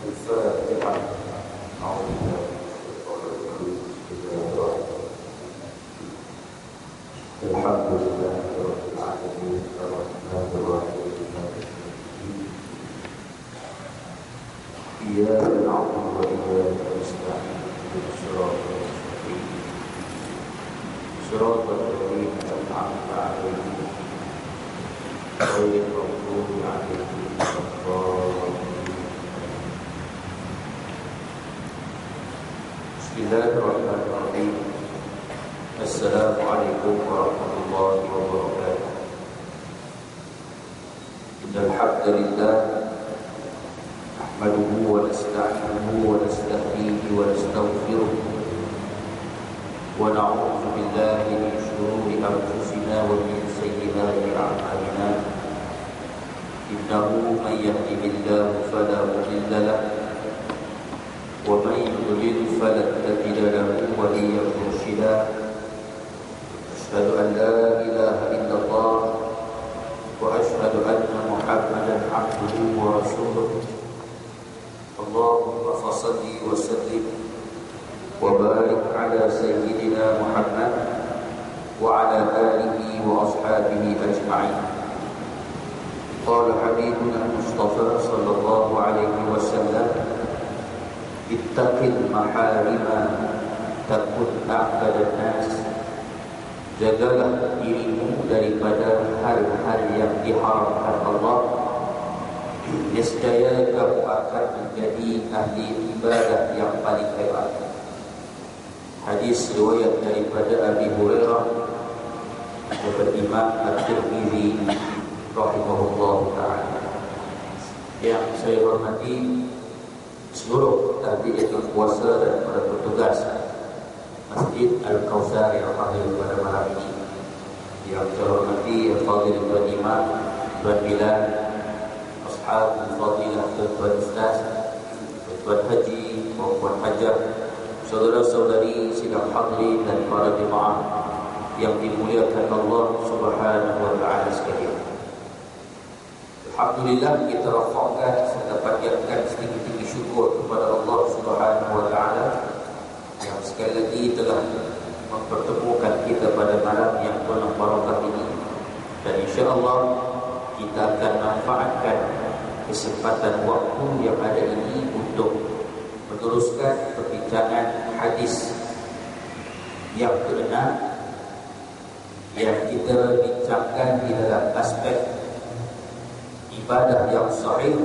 الفاتحة. أعوذ بالله من الشيطان الرجيم. بسم الله الرحمن الرحيم. الحمد لله رب العالمين الرحمن الرحيم مالك يوم الدين. إياك نعبد وإياك نستعين اهدنا الصراط المستقيم صراط الذين أنعمت عليهم غير المغضوب عليهم ولا الضالين. Bismillahirrahmanirrahim. Assalamualaikum warahmatullahi wabarakatuh. Innal hamdalillah nahmaduhu wa nasta'inuhu wa nasta'hihi wa nastaghfiruh wa na'udzu billahi min shururi anfusina wa min sayyiati a'malina. Innahu man yahdihillahu fala mudilla lahu ومن يضلل فلن تجد له وليا مرشدا. أشهد أن لا إله إلا الله وأشهد أن محمدا عبده ورسوله. اللهم صل وسلم وبارك على سيدنا محمد وعلى آله وأصحابه أجمعين. قال حبيبنا المصطفى صلى الله عليه وسلم: ittaqil maharima takun a'badan nas. Jagalah dirimu daripada hal-hal yang diharamkan Allah, nescaya kamu akan menjadi ahli ibadah yang paling hebat. Hadis riwayat daripada Abi Hurairah daripada Imam At-Tirmizi rahimahullah ta'ala. Yang saya hormati seluruh tahdirin puasa dan para petugas Masjid Al-Kautsar yang hadir pada malam ini. Yang saya hormati Al-Fadhil Tuan Imam, Tuan Bilal, Ashab Al-Fadilah, Tuan Ustaz, Tuan Haji maupun Hajar, saudara-saudari sidang hadirin dan para jemaah yang dimuliakan Allah Subhanahu wa taala sekalian. Alhamdulillah, kita rafa'kan serta panjatkan setinggi-tinggi syukur kepada Allah Subhanahu wa taala yang sekali lagi telah mempertemukan kita pada malam yang penuh barakah ini. Dan insya-Allah kita akan manfaatkan kesempatan waktu yang ada ini untuk meneruskan perbincangan hadis yang ke-6 yang kita bincangkan di dalam aspek ibadah yang sahih,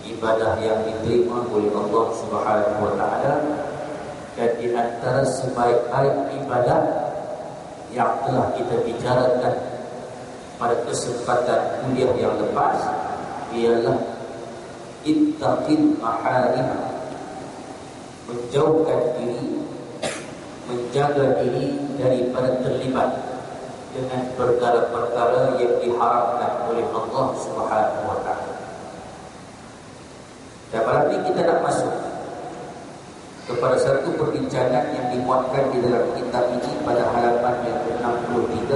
ibadah yang diterima oleh Allah Subhanahu wa taala. Dan di antara sebaik-baik ibadah yang telah kita bicarakan pada kesempatan kuliah yang lepas ialah ittaqil maharim, menjauhkan diri, menjaga diri daripada terlibat dengan perkara-perkara yang diharamkan oleh Allah Subhanahu wa taala. Dan malam ini kita nak masuk kepada satu perbincangan yang dimuatkan di dalam kitab ini pada halaman yang ke-63.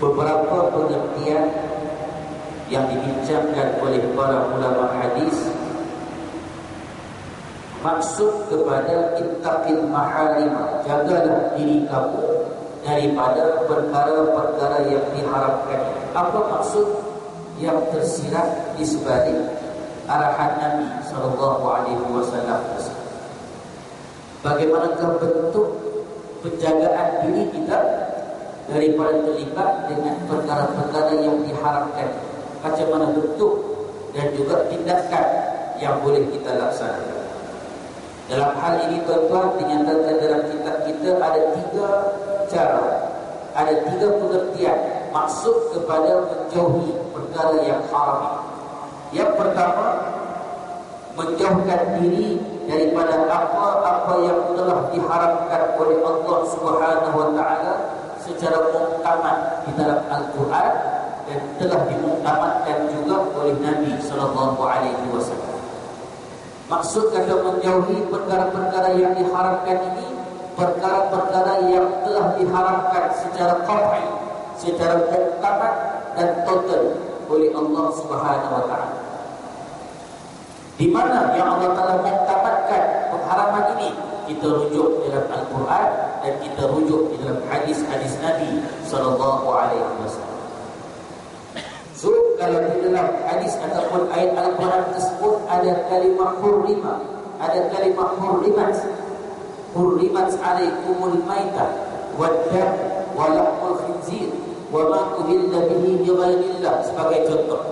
Beberapa pengertian yang dibincangkan oleh para ulama hadis maksud kepada ittaqil maharim, jagalah diri kamu daripada perkara-perkara yang diharamkan. Apa maksud yang tersirat di sebalik arahan Nabi sallallahu alaihi wasallam tersebut? Bagaimanakah bentuk penjagaan diri kita daripada terlibat dengan perkara-perkara yang diharamkan? Macam mana bentuk dan juga tindakan yang boleh kita laksanakan? Dalam hal ini tuan-tuan, dinyatakan dalam kitab kita ada 3 cara, ada 3 pengertian maksud kepada menjauhi perkara yang haram. Yang pertama, menjauhkan diri daripada apa-apa yang telah diharamkan oleh Allah Subhanahu wa taala secara muktamad di dalam Al-Quran dan telah dimuktamadkan juga oleh Nabi sallallahu alaihi wasallam. Maksud kata menjauhi perkara-perkara yang diharamkan ini, perkara-perkara yang telah diharamkan secara qat'i, secara muktamad dan total oleh Allah Subhanahu wa taala. Di mana yang Allah Ta'ala mengatakan pengharaman ini? Kita rujuk dalam Al-Quran dan kita rujuk di dalam hadis-hadis Nabi SAW. So, kalau di dalam hadis ataupun ayat Al-Quran tersebut ada kalimah hurrima, ada kalimah hurrimat alaikumul maitah waddam walahmul khinzir wa ma uhilla bihi bighairillah, sebagai contoh.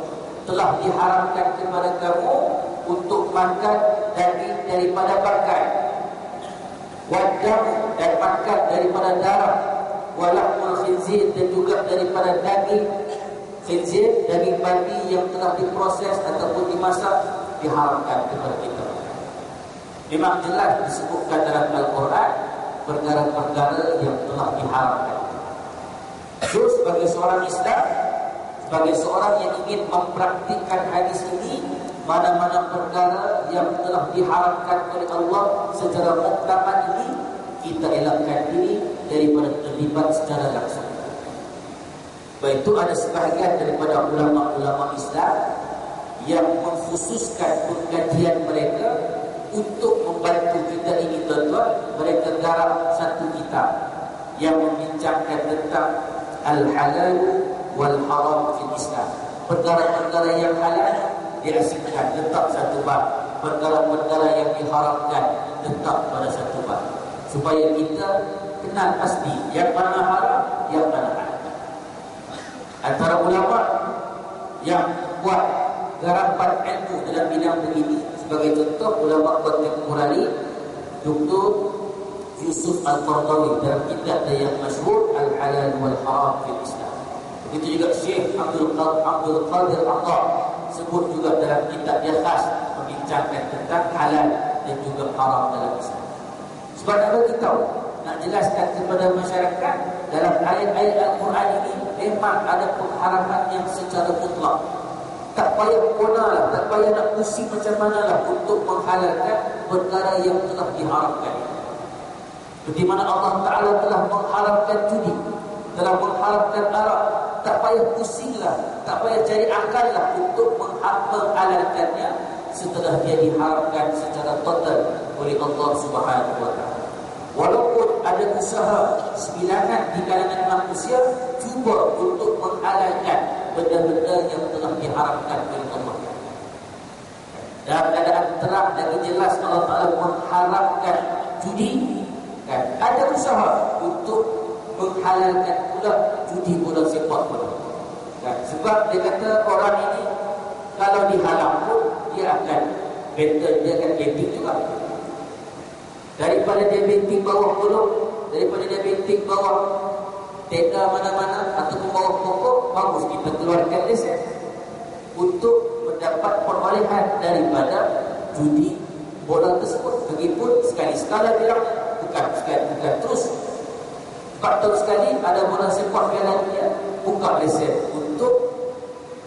Telah diharamkan kepada kamu untuk makan daging daripada bangkai, waddam dan makan daripada darah, walahmul khinzir dan juga daripada daging khinzir, daging babi yang telah diproses ataupun dimasak, diharamkan kepada kita. Memang jelas disebutkan dalam Al-Quran perkara-perkara yang telah diharamkan. So, sebagai seorang Islam, sebagai seorang yang ingin mempraktikkan hadis ini, mana-mana perkara yang telah diharamkan oleh Allah secara muktamad ini, kita elakkan diri daripada terlibat secara langsung. Baik itu ada sebahagian daripada ulama-ulama Islam yang mengkhususkan pengajian mereka untuk membantu kita ini, tuan-tuan. Mereka garap satu kitab yang membincangkan tentang al-halal wal haram fil Islam. Perkara-perkara yang halal diasingkan, letak satu bab. Perkara-perkara yang diharamkan letak pada satu bab, supaya kita kenal pasti yang mana haram, yang mana halal. Antara ulama yang buat garapan ilmu dalam bidang begini, sebagai contoh ulama kontemporari Dr. Yusuf Al-Qaradawi dalam kitab yang masyhur Al-Halal wal Haram fil Islam. Begitu juga Syekh Abdul Qadir Aqad sebut juga dalam kitab yang khas membincangkan tentang halal dan juga haram dalam Islam. Sebab apa kita tahu, nak jelaskan kepada masyarakat dalam ayat-ayat Al-Quran ini memang ada pengharaman yang secara mutlak. Tak payah konalah, tak payah nak pusing macam manalah untuk menghalalkan perkara yang telah diharamkan. Seperti mana Allah Ta'ala telah mengharamkan judi, telah mengharamkan arak. Tak payah pusinglah, tak payah cari akal lah untuk menghalalkannya setelah dia diharamkan secara total oleh Allah Subhanahu Wa Ta'ala. Walaupun ada usaha sebilangan di kalangan manusia cuba untuk menghalalkan benda-benda yang telah diharamkan oleh Allah. Dalam keadaan terang dan jelas Allah Ta'ala mengharamkan judi, kan? Ada usaha untuk menghalalkan pula judi bola sepak pula, kan? Sebab dia kata orang ini kalau dihalang pun dia akan better, dia akan betting juga. Daripada dia betting bawah kolong, daripada dia betting bawah tenda mana-mana ataupun bawah pokok, bagus kita keluarkan lesen untuk mendapat perolehan daripada judi bola tersebut. Begitupun sekali-sekala bilang bukan terus 4 tahun sekali ada bola sepak Piala Dunia, buka lesen untuk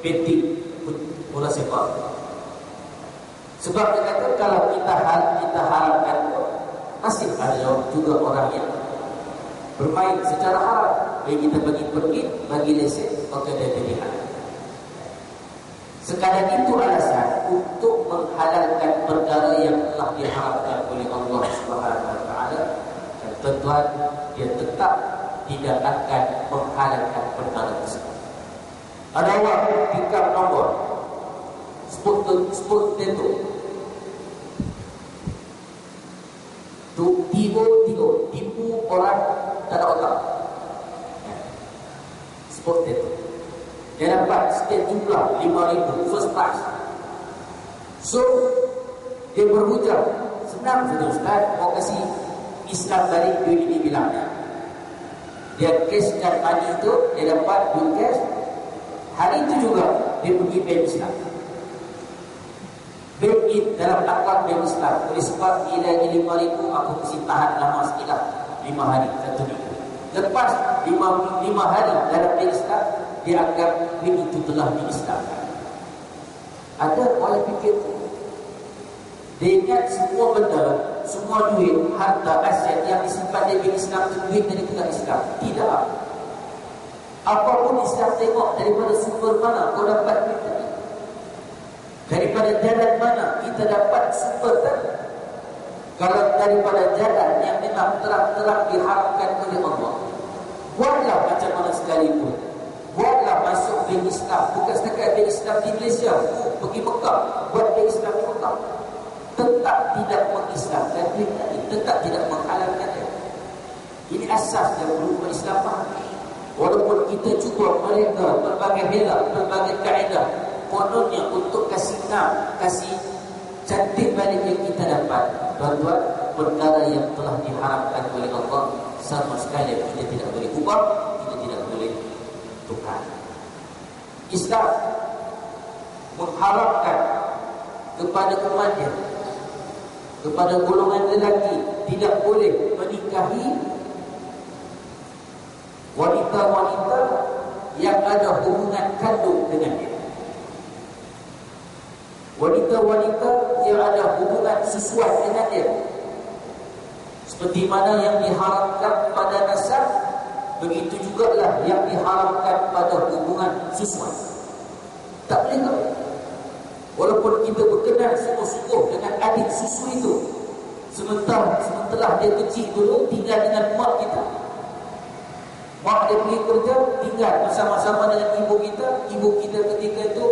betting bola sepak. Sebab dia kata kalau kita harapkan masih ada juga orang yang bermain secara haram. Baik kita bagi pergi, bagi lesen, maka dia pilihan. Sekadar itu alasan untuk menghalalkan perkara yang telah diharamkan oleh Allah Subhanahu Wa Taala. Dan tuan-tuan, dia tetap tidak akan menghalalkan perkara tersebut. Ada orang tingkat nombor sport tentu tipu orang tak ada otak. Sport itu dia dapat setiap jumlah 5,000 first prize. So dia berhujah, senang saja Ustaz, mau kasih Islam tadi duit ini bilang dia cashkan money itu, dia dapat duit cash. Hari itu juga dia pergi bank Islam, bank in dalam akad bank Islam. Oleh sebab bila 5,000 aku mesti tahan lama sikit lah, 5 hari, 1 minggu. Lepas 5 hari dalam bank Islam, dia anggap duit itu telah diislamkan. Ada orang fikir dia ingat semua benda, semua duit, harta, aset yang disimpan di bank Islam itu duit dari pihak Islam. Tidak. Apapun Islam tengok daripada sumber mana kau dapat duit tadi, daripada jalan mana kita dapat super tadi. Kalau daripada jalan yang memang terang-terang diharamkan oleh Allah, buatlah macam mana sekalipun, buatlah masuk bin Islam. Bukan setakat bin Islam di Malaysia, pergi Mekah, buat bin Islam di Mekah, tetap tidak mengislamkan duit tadi, tetap tidak menghalalkan dia. Ini asas yang perlu Islam faham. Walaupun kita cuba mereka berbagai hela, berbagai kaedah, kononnya untuk kasih nam, kasih cantik balik yang kita dapat. Tuan-tuan, perkara yang telah diharapkan oleh Allah sama sekali kita tidak boleh ubah, kita tidak boleh tukar. Islam mengharapkan kepada umatnya, kepada golongan lelaki, tidak boleh menikahi wanita-wanita yang ada hubungan kandung dengan dia. Wanita-wanita yang ada hubungan susuan dengan dia, seperti mana yang diharamkan pada nasab, begitu jugalah yang diharamkan pada hubungan susuan. Tak boleh kau. Walaupun kita berkenal sungguh-sungguh dengan adik susu itu, sementara dia kecil dulu tinggal dengan mak kita, mak dia pergi kerja, tinggal bersama-sama dengan ibu kita ketika itu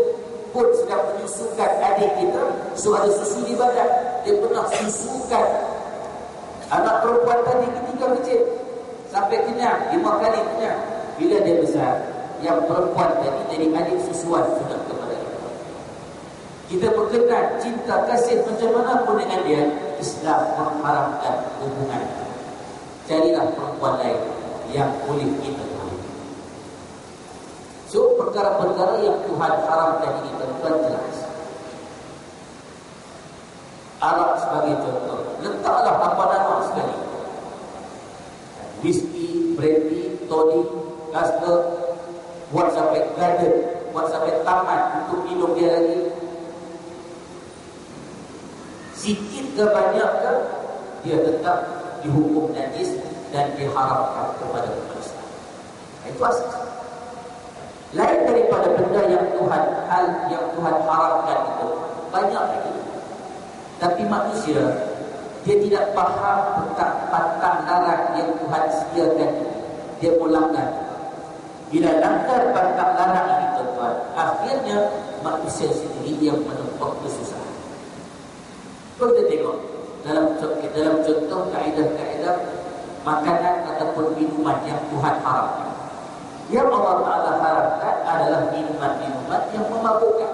pun sedang menyusukan adik kita. So ada susu di badan, dia pernah susukan anak perempuan tadi ketika kecil sampai kenyang, 5 kali kenyang. Bila dia besar, yang perempuan tadi jadi adik susuan sudah kepada kita. Kita berkenal cinta kasih macam mana pun dengan dia, Islam mengharamkan hubungan. Carilah perempuan lain yang boleh kita tahu. So perkara-perkara yang Tuhan haramkan ini tuan-tuan jelas. Arak sebagai contoh, letaklah apa nama sekali, whisky, brandy, tonic, Carlsberg, buat sampai garden, buat sampai taman untuk minum dia lagi. Sikit ke banyak ke, dia tetap dihukum najis dan diharamkan kepada umat Islam. Itu asas. Lain daripada benda yang Tuhan haramkan itu banyak lagi. Tapi manusia dia tidak faham tentang pantang larang yang Tuhan sediakan. Dia melanggar. Bila langgar pantang larang ini tuan-tuan, akhirnya manusia sendiri yang menempuh kesusahan. Kalau kita tengok dalam contoh kaedah-kaedah makanan ataupun minuman yang Tuhan haramkan, yang Allah Ta'ala haramkan adalah minuman-minuman yang memabukkan.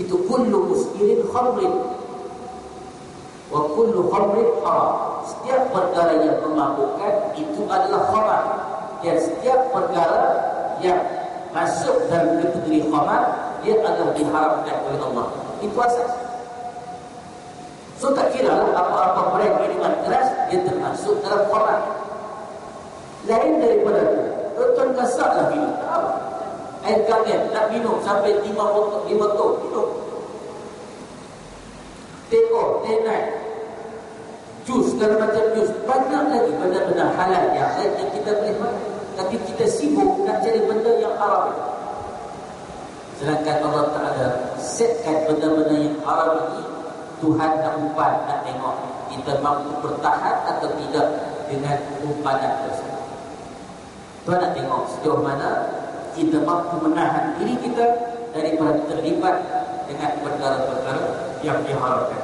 Itu kullu muskirin khamrin wa kullu khamrin haram. Setiap perkara yang memabukkan itu adalah khamar, dan setiap perkara yang masuk dalam kategori khamar dia adalah diharamkan oleh Allah. Itu asas. So tak kira apa-apa brand minuman keras dia termasuk dalam khamar. Lain daripada itu, tuan kasarlah minum. Air kangen nak minum sampai 5 botol minum. Teh naik, jus, segala macam jus, banyak lagi benda-benda halal yang lain yang kita boleh makan. Tapi kita sibuk nak cari benda yang haram. Sedangkan Allah Ta'ala setkan benda-benda yang haram ini, Tuhan nak umpan, nak tengok kita mampu bertahan atau tidak dengan umpanan tersebut. Tuhan nak tengok sejauh mana kita mampu menahan diri kita daripada terlibat dengan perkara-perkara yang diharamkan.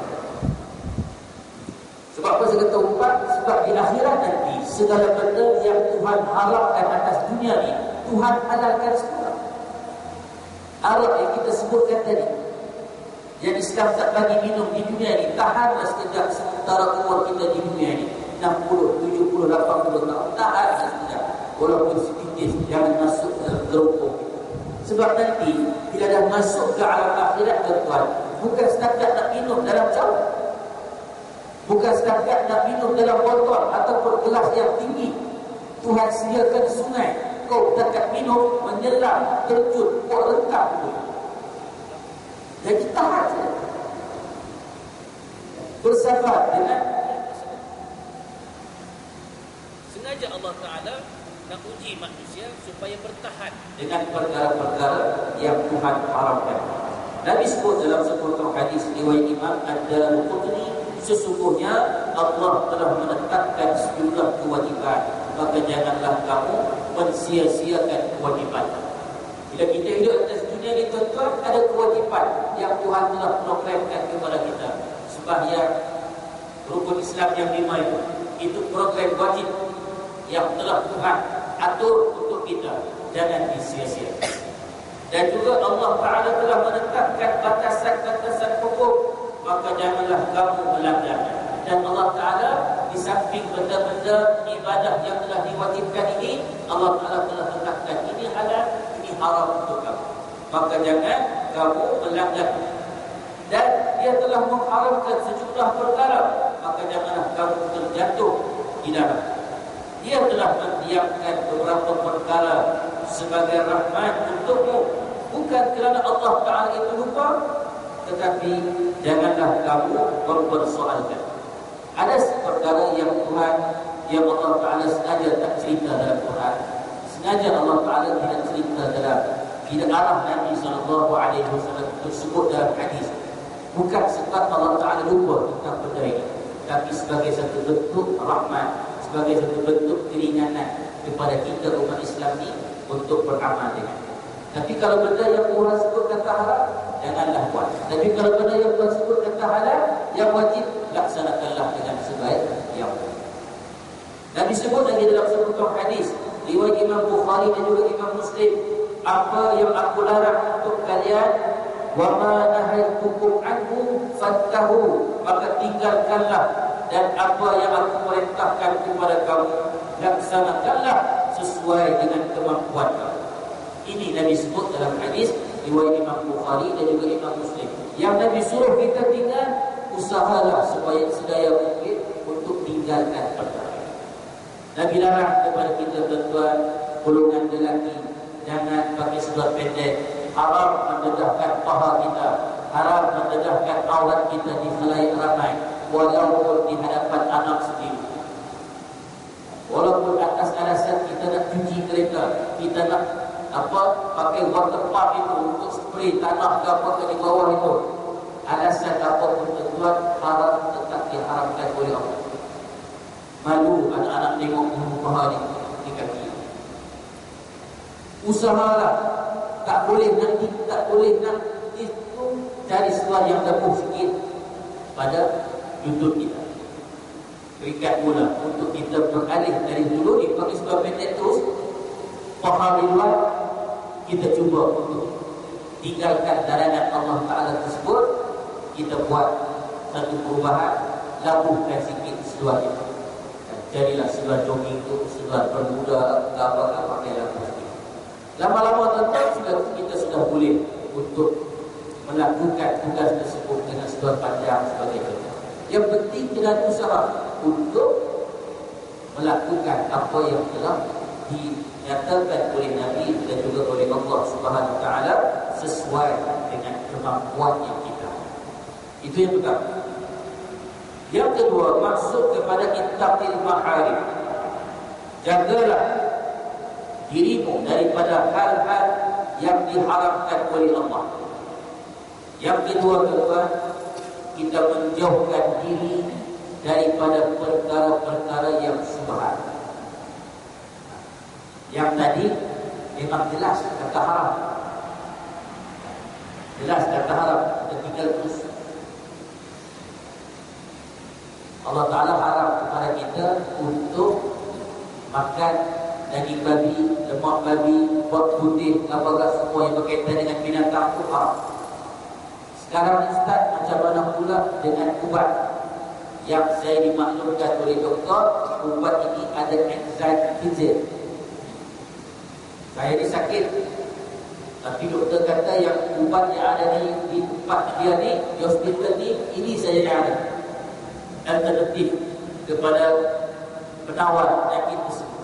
Sebab apa saya kata umpan? Sebab di akhirat nanti segala benda yang Tuhan haramkan atas dunia ni, Tuhan halalkan semua. Arak yang kita sebutkan tadi, yang Islam tak bagi minum di dunia ni, tahanlah sekejap sementara umur kita di dunia ni 60, 70, 80 tahun, tahan sekejap. Walaupun sedikit, jangan masuk dalam gerobok. Sebab nanti bila dah masuk ke alam akhirat tuan, bukan setakat nak minum dalam cawan, bukan setakat nak minum dalam botol ataupun gelas yang tinggi. Tuhan sediakan sungai, kau setakat minum, menyelam, terjun, kau rentang tu. Jadi tahan saja. Bersabar dengan sengaja Allah Ta'ala nak uji manusia supaya bertahan dengan perkara-perkara yang Tuhan haramkan. Nabi sebut dalam sebuah hadis riwayat Imam Ad-Darqutni, sesungguhnya Allah telah menetapkan sejumlah kewajiban, maka janganlah kamu mensia-siakan kewajiban. Bila kita hidup atas dunia ini, tuan-tuan, ada kewajipan yang Tuhan telah programkan kepada kita. Sembahyang, rukun Islam yang 5 itu program wajib yang telah Tuhan atur untuk kita, jangan disia-siakan. Dan juga Allah Ta'ala telah menetapkan batasan-batasan hukum, maka janganlah kamu melanggar. Dan Allah Ta'ala di samping benda-benda ibadah yang telah diwajibkan ini, Allah Ta'ala telah tetapkan ini halal, ini haram untuk kamu, maka jangan kamu melanggar. Dan dia telah mengharamkan sejumlah perkara, maka janganlah kamu terjatuh di dalam. Dia telah mendiamkan beberapa perkara sebagai rahmat untukmu, bukan kerana Allah Ta'ala itu lupa, tetapi janganlah kamu mempersoalkan. Ada perkara yang Tuhan, yang Allah Ta'ala sengaja tak cerita dalam Quran, sengaja Allah Ta'ala tidak cerita dalam, tidak arah Nabi SAW tersebut dalam hadis. Bukan sebab Allah Ta'ala lupa tentang benda ini, tapi sebagai satu bentuk rahmat, sebagai satu bentuk keringanan kepada kita umat Islam ini untuk beramal dengan. Tapi kalau benda yang Tuhan sebut kata haram, janganlah buat. Tapi kalau benda yang Tuhan sebut kata halal, yang wajib, laksanakanlah dengan sebaik yang wajib. Nabi sebut lagi dalam sebuah hadis riwayat Imam Bukhari dan juga Imam Muslim, apa yang aku larang untuk kalian, wa ma nahaitukum anhu fattahu, maka tinggalkanlah, dan apa yang aku perintahkan kepada kamu, laksanakanlah sesuai dengan kemampuan kamu. Ini Nabi sebut dalam hadis riwayat Imam Bukhari dan juga Imam Muslim. Yang Nabi suruh kita tinggal, usahalah supaya sedaya mungkin untuk tinggalkan perkara. Nabi larang kepada kita, tuan-tuan, golongan lelaki, jangan pakai seluar pendek, haram mendedahkan paha kita, haram mendedahkan aurat kita di khalayak ramai, walaupun di hadapan anak sendiri. Walaupun atas alasan kita nak cuci kereta, kita nak pakai water pump itu untuk spray tanah ke apa di bawah itu, alasan apapun, tuan, haram tetap diharamkan oleh Allah. Malu anak-anak tengok bulu paha di kaki. Usahalah, tak boleh nak itu cari seluar yang lebih sikit pada lutut kita. Berikan mula untuk kita beralih dari dulu ni pakai seluar pendek terus, paha di luar, kita cuba untuk tinggalkan larangan Allah Ta'ala tersebut. Kita buat satu perubahan, labuhkan sikit seluar itu, jadilah seluar jogging itu, seluar bermuda, apa-apa pakai labuh sikit. Lama-lama tuan-tuan, kita sudah boleh untuk melakukan tugas tersebut dengan seluar panjang sebagai contoh. Yang penting dengan usaha untuk melakukan apa yang telah dinyatakan oleh Nabi dan juga oleh Allah Subhanahu Wa Taala sesuai dengan kemampuan yang kita. Itu yang pertama. Yang kedua, maksud kepada ittaqil maharim. Jagalah dirimu daripada hal-hal yang diharamkan oleh Allah. Yang kedua, kita menjauhkan diri daripada perkara-perkara yang syubhat. Yang tadi memang jelas kata haram, jelas kata haram, kita tinggal terus. Allah Ta'ala haram kepada kita untuk makan daging babi, lemak babi, buat putih, apa-apa semua yang berkaitan dengan binatang itu haram. Sekarang Ustaz, macam mana pula dengan ubat yang saya dimaklumkan oleh doktor, ubat ini ada anxiety. Saya ni sakit, tapi doktor kata yang ubat yang ada di tempat dia ni, di hospital ni, ini saja yang ada alternatif kepada penawar penyakit tersebut.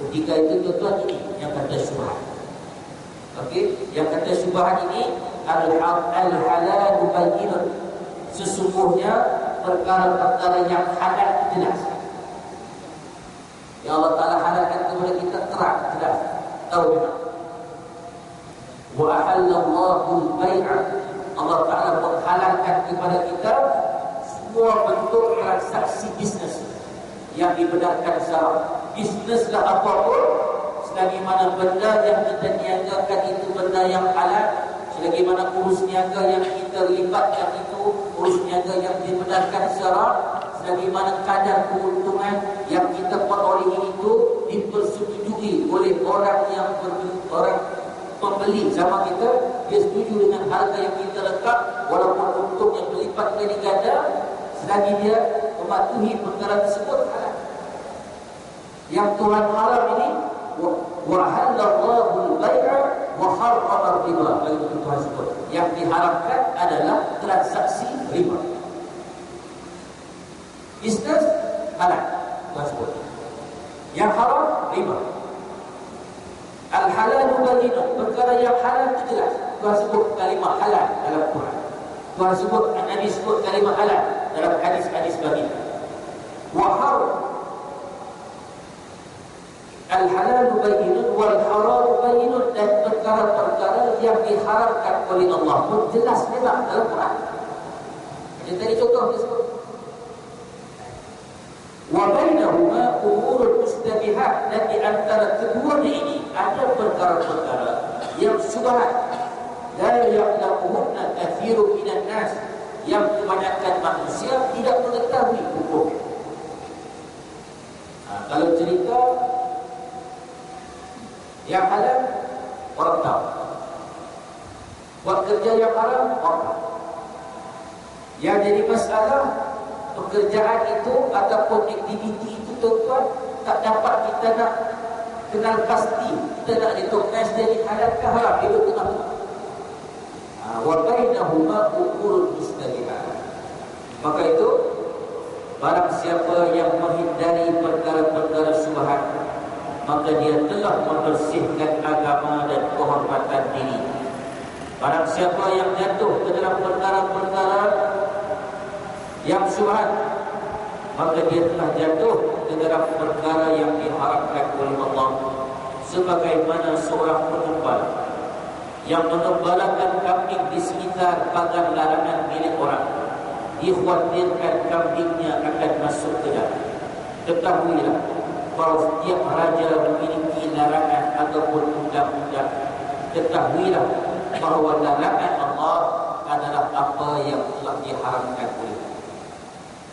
Ketika itu tuan-tuan, ini yang kata syubhat. Okey, yang kata syubhat ini al-halal bayyinun, sesungguhnya perkara-perkara yang halal jelas. Ya Allah Ta'ala halalkan kepada kita terang, jelas, tahu memang. Wa ahallallahu kepada kita semua bentuk transaksi bisnes yang dibenarkan secara bisneslah apapun, selagi mana benda yang kita niagakan itu benda yang halal, selagi mana urus niaga yang kita libatkan itu urus niaga yang dibenarkan secara, selagi mana kadar keuntungan yang kita perolehi itu dipersetujui oleh orang yang orang pembeli sama kita, dia setuju dengan harga yang kita letak walaupun untung yang berlipat kali ganda, selagi dia mematuhi perkara tersebut halal. Yang Tuhan haram ini wa halallahu al-bai'a wa harrama riba, itu Tuhan sebut. Yang diharamkan adalah transaksi riba. Bisnes halal, Tuhan sebut. Yang haram riba. Al-halalu bayyinun, perkara yang halal itu jelas. Tuhan sebut kalimah halal dalam Quran. Tuhan sebut, Nabi sebut kalimah halal dalam hadis-hadis baginda. Wa haram, al-halalu bayyinun wal haramu bayyinun, dan perkara-perkara yang diharamkan oleh Allah pun jelas memang dalam Quran. Jadi tadi contoh disebut. Wa bainahuma umurul mustabihat, dan di antara keduanya ini ada perkara-perkara yang syubhat, la ya'lamuhunna katsirun minan nas, yang kebanyakan manusia tidak mengetahui hukum. Kalau cerita yang halal orang tahu, buat kerja yang haram orang tahu. Yang jadi masalah pekerjaan itu ataupun aktiviti itu tuan-tuan, tak dapat kita nak kenal pasti, kita nak recognize jadi halal ke haram, itu tengah-tengah. Wa bainahuma umurul mustabihat. Maka itu barang siapa yang menghindari perkara-perkara syubhat, maka dia telah membersihkan agama dan kehormatan diri. Barang siapa yang jatuh ke dalam perkara-perkara yang syubhat, maka dia telah jatuh ke dalam perkara yang diharamkan oleh Allah. Sebagaimana seorang pengembala yang mengembalakan kambing di sekitar pagar larangan milik orang, dikhawatirkan kambingnya akan masuk ke dalam. Ketahuilah bahawa setiap raja memiliki larangan ataupun undang-undang. Ketahuilah bahawa larangan Allah adalah apa yang telah diharamkan oleh Allah.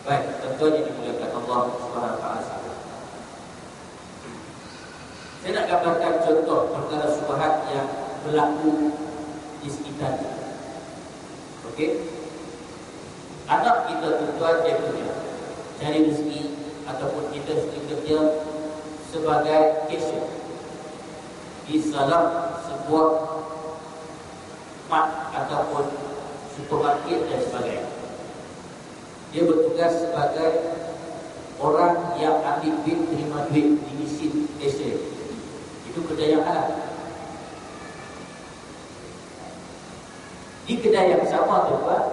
Baik, tentunya dimuliakan Allah Subhanahu wa taala. Saya nak gambarkan contoh perkara syubhat yang berlaku di sekitar kita. Okey? Anak kita tuan dia kerja, cari rezeki, ataupun kita kerja sebagai cashier di salah sebuah mat ataupun supermarket dan sebagainya. Dia bertugas sebagai orang yang ambil duit, terima duit di mesin cashier. Itu kerja yang halal. Di kedai yang sama tuan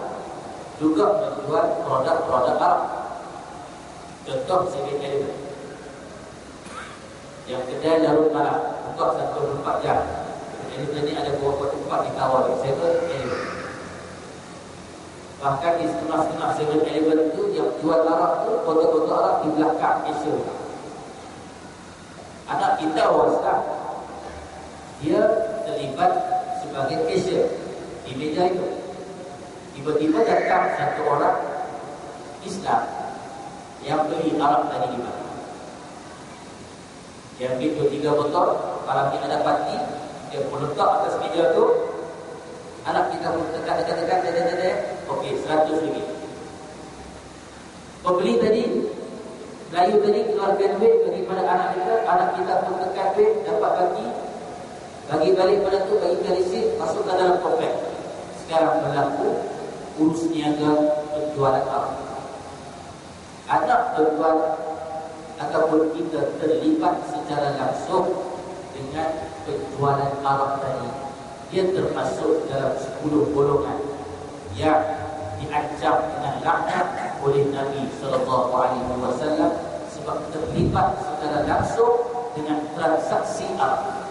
juga menjual produk-produk Arab. Contoh 7-Eleven, yang kedai larut malam buka 24 jam. Eleven ini ada beberapa tempat di Tawar, 7-Eleven. Bahkan di setengah-setengah 7-Eleven itu yang jual Arab tu, foto-foto Arab di belakang cashier. Anak kita orang Islam, dia terlibat sebagai cashier di meja itu. Tiba-tiba datang satu orang Islam yang beli Arab tadi di mana. Dia ambil 2-3 botol, kalau kita dapati, dia pun letak atas meja tu. Anak kita pun tekan, okey, 100 ringgit. Pembeli tadi, Melayu tadi keluarkan duit daripada anak kita pun tekan duit, dapat bagi balik pada tu, bagi kalisit, masuk ke dalam topek. Sekarang berlaku urus niaga penjualan Arab. Anak tuan ataupun kita terlibat secara langsung dengan penjualan Arab tadi. Dia termasuk dalam 10 golongan yang diancam dengan laknat oleh Nabi SAW sebab terlibat secara langsung dengan transaksi Arab.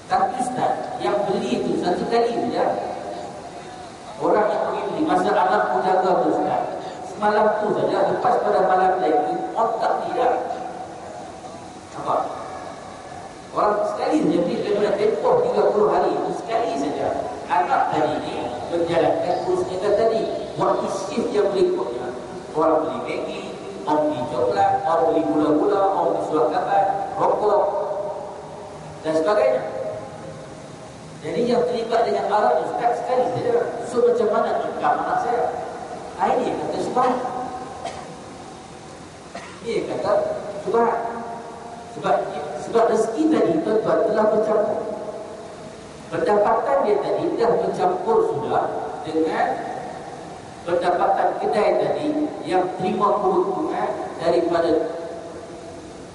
Tapi Ustaz, yang beli itu satu kali saja. masa anakku jaga tu Ustaz, semalam tu saja, lepas pada malam lagi, otak tidak. Apa? Orang sekali saja daripada tempoh 30 hari itu sekali saja. Anak tadi ni menjalankan kurusnya tadi. Waktu shift yang berikutnya, orang beli Maggi, orang beli coklat, orang beli gula-gula, orang beli surat kabar, rokok dan sebagainya. Jadi yang terlibat dengan Arab Ustaz sekali saja. So macam mana income anak saya? Ini kata subhan. Ini kata subhan. Sebab rezeki tadi tuan-tuan telah bercampur. Pendapatan dia tadi dah bercampur sudah dengan pendapatan kedai tadi yang terima keuntungan daripada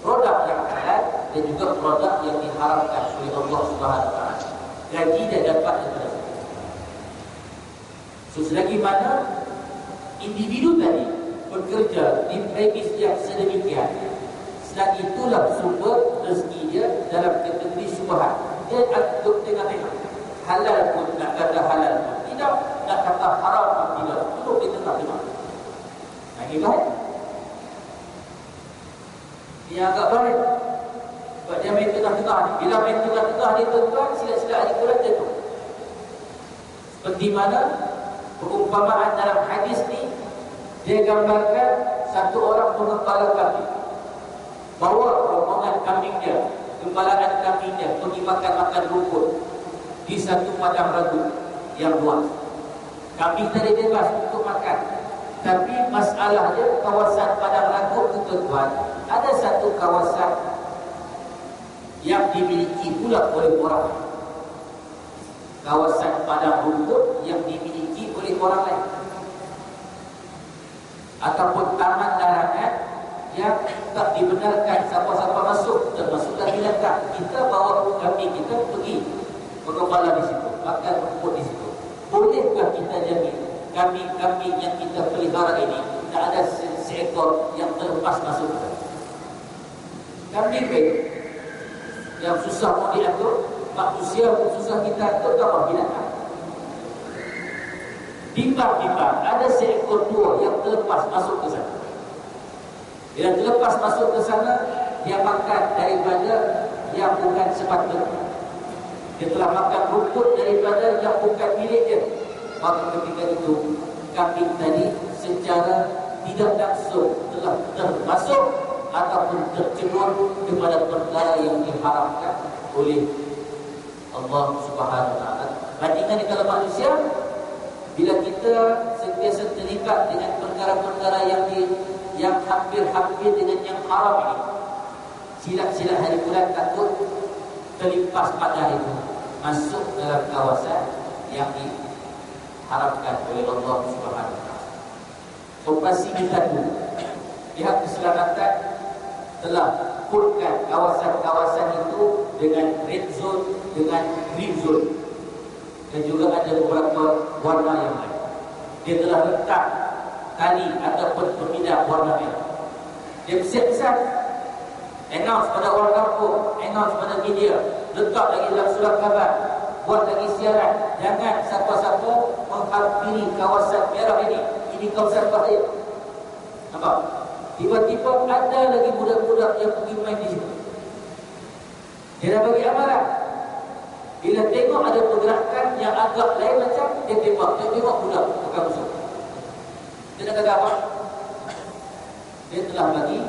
produk yang halal dan juga produk yang diharamkan oleh Allah Subhanahu Wa Taala. Gaji dia dapat daripada situ. So selagi mana individu tadi bekerja di premis yang sedemikian, selagi itulah sumber rezeki dia dalam kategori syubhat. Dia aduk tengah-tengah. Halal pun nak kata halal pun tidak, nak kata haram pun tidak. Duduk di tengah-tengah. Nah, ini baik. Dia agak baik. Sebab dia main tengah-tengah ni. Bila main tengah-tengah ni tuan-tuan, sila-sila Al-Quran jatuh. Seperti mana perumpamaan dalam hadis ni, dia gambarkan satu orang pengembala kambing. Bawa rombongan kambing dia, gembalaan kambing dia pergi makan-makan rumput di satu padang ragu yang luas. Kambing tadi bebas untuk makan. Tapi masalahnya kawasan padang ragu itu tuan-tuan, ada satu kawasan yang dimiliki pula oleh orang lain. Kawasan padang rumput yang dimiliki oleh orang lain. Ataupun taman larangan yang tak dibenarkan siapa-siapa masuk, termasuklah binatang. Kita bawa kambing kita pergi bergembala di situ, makan rumput di situ. Bolehkah kita jamin kambing-kambing yang kita pelihara ini tak ada seekor yang terlepas masuk ke sana? Kambing yang susah mau diatur, manusia pun susah kita atur, apa binatang. Bimbang-bimbang ada seekor dua yang terlepas masuk ke sana. Bila terlepas masuk ke sana, dia makan daripada yang bukan sepatutnya. Dia telah makan rumput daripada yang bukan milik dia. Maka ketika itu kambing tadi secara tidak langsung telah termasuk ataupun tercebur kepada perkara yang diharamkan oleh Allah Subhanahu Wa Taala. Bandingkan kalau manusia, bila kita sentiasa terikat dengan perkara-perkara yang hampir-hampir dengan yang haram ini, silat-silat hari bulan takut terlimpas pada itu masuk dalam kawasan yang diharapkan oleh Allah Subhanahu Wa Taala. Operasi kita dulu, pihak keselamatan telah kurkan kawasan-kawasan itu dengan red zone, dengan green zone, dan juga ada beberapa warna yang lain. Dia telah letak tali ataupun pemindah warna merah. Dia besar-besar announce pada orang kampung, announce pada media, letak lagi dalam surat khabar, buat lagi siaran. Jangan siapa-siapa menghampiri kawasan merah ini. Ini kawasan bahaya. Nampak? Tiba-tiba ada lagi budak-budak yang pergi main di situ. Dia dah bagi amaran. Bila tengok ada pergerakan yang agak lain macam, dia tengok budak akan masuk. Dia nak kata apa? Dia telah bagi,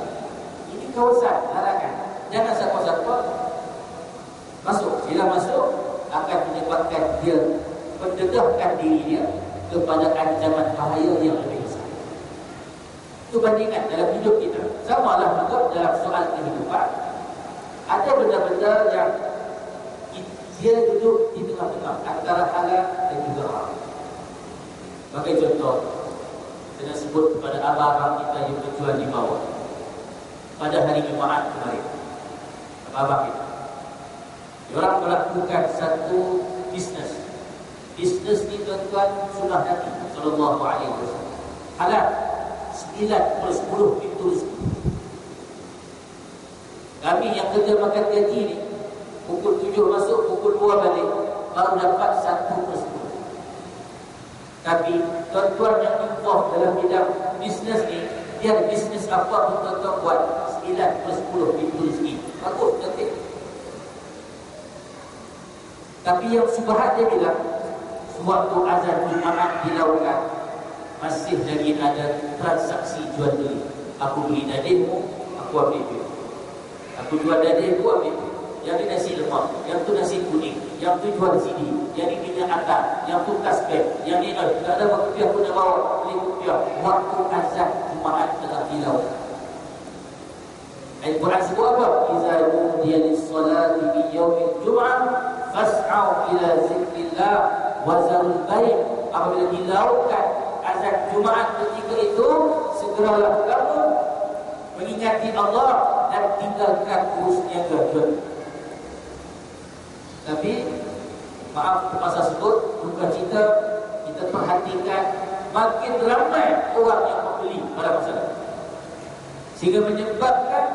ini kawasan larangan. Jangan siapa-siapa masuk. Bila masuk, akan menyebabkan dia mendedahkan diri dia kepada ancaman bahaya yang lebih besar. Itu bandingan dalam hidup kita. Sama lah juga dalam soal kehidupan. Ada benda-benda yang dia duduk di tengah-tengah antara halal dan juga haram. Sebagai contoh, saya nak sebut kepada abang-abang kita yang berjual di bawah pada hari Jumaat kemarin. Abang-abang kita, diorang melakukan satu bisnes. Bisnes ni tuan-tuan sunnah Nabi SAW. Halal 9/10 pintu rezeki. Kami yang kerja makan gaji ni, pukul 7 masuk, pukul 2 balik, baru dapat 1/10. Tapi tuan-tuan yang involved dalam bidang bisnes ni, dia ada bisnes apa pun tuan-tuan buat 9/10 pintu rezeki. Bagus, cantik. Tapi yang subhat dia bilang, sewaktu azan Jumaat dilakukan, masih lagi ada transaksi jual beli. Aku beli dagingmu, aku ambil duit. Aku jual daging, aku ambil duit. Yang ni nasi lemak, yang tu nasi kuning, yang tu jual CD, yang ni minyak atar, yang tu tasbih, yang ni tak ada rupiah aku nak bawa, beli rupiah. Waktu azan Jumaat telah dilakukan. Al-Quran sebut apa? Iza nudiya lis-salati min yaumil jum'ah fas'au ila zikrillah wa zarul bai'. Apabila dilakukan azan Jumaat ketika itu, segeralah kamu mengingati Allah dan tinggalkan urus niaga jual. Tapi maaf masa sebut bukan cerita, kita perhatikan makin ramai orang yang membeli pada masa itu, sehingga menyebabkan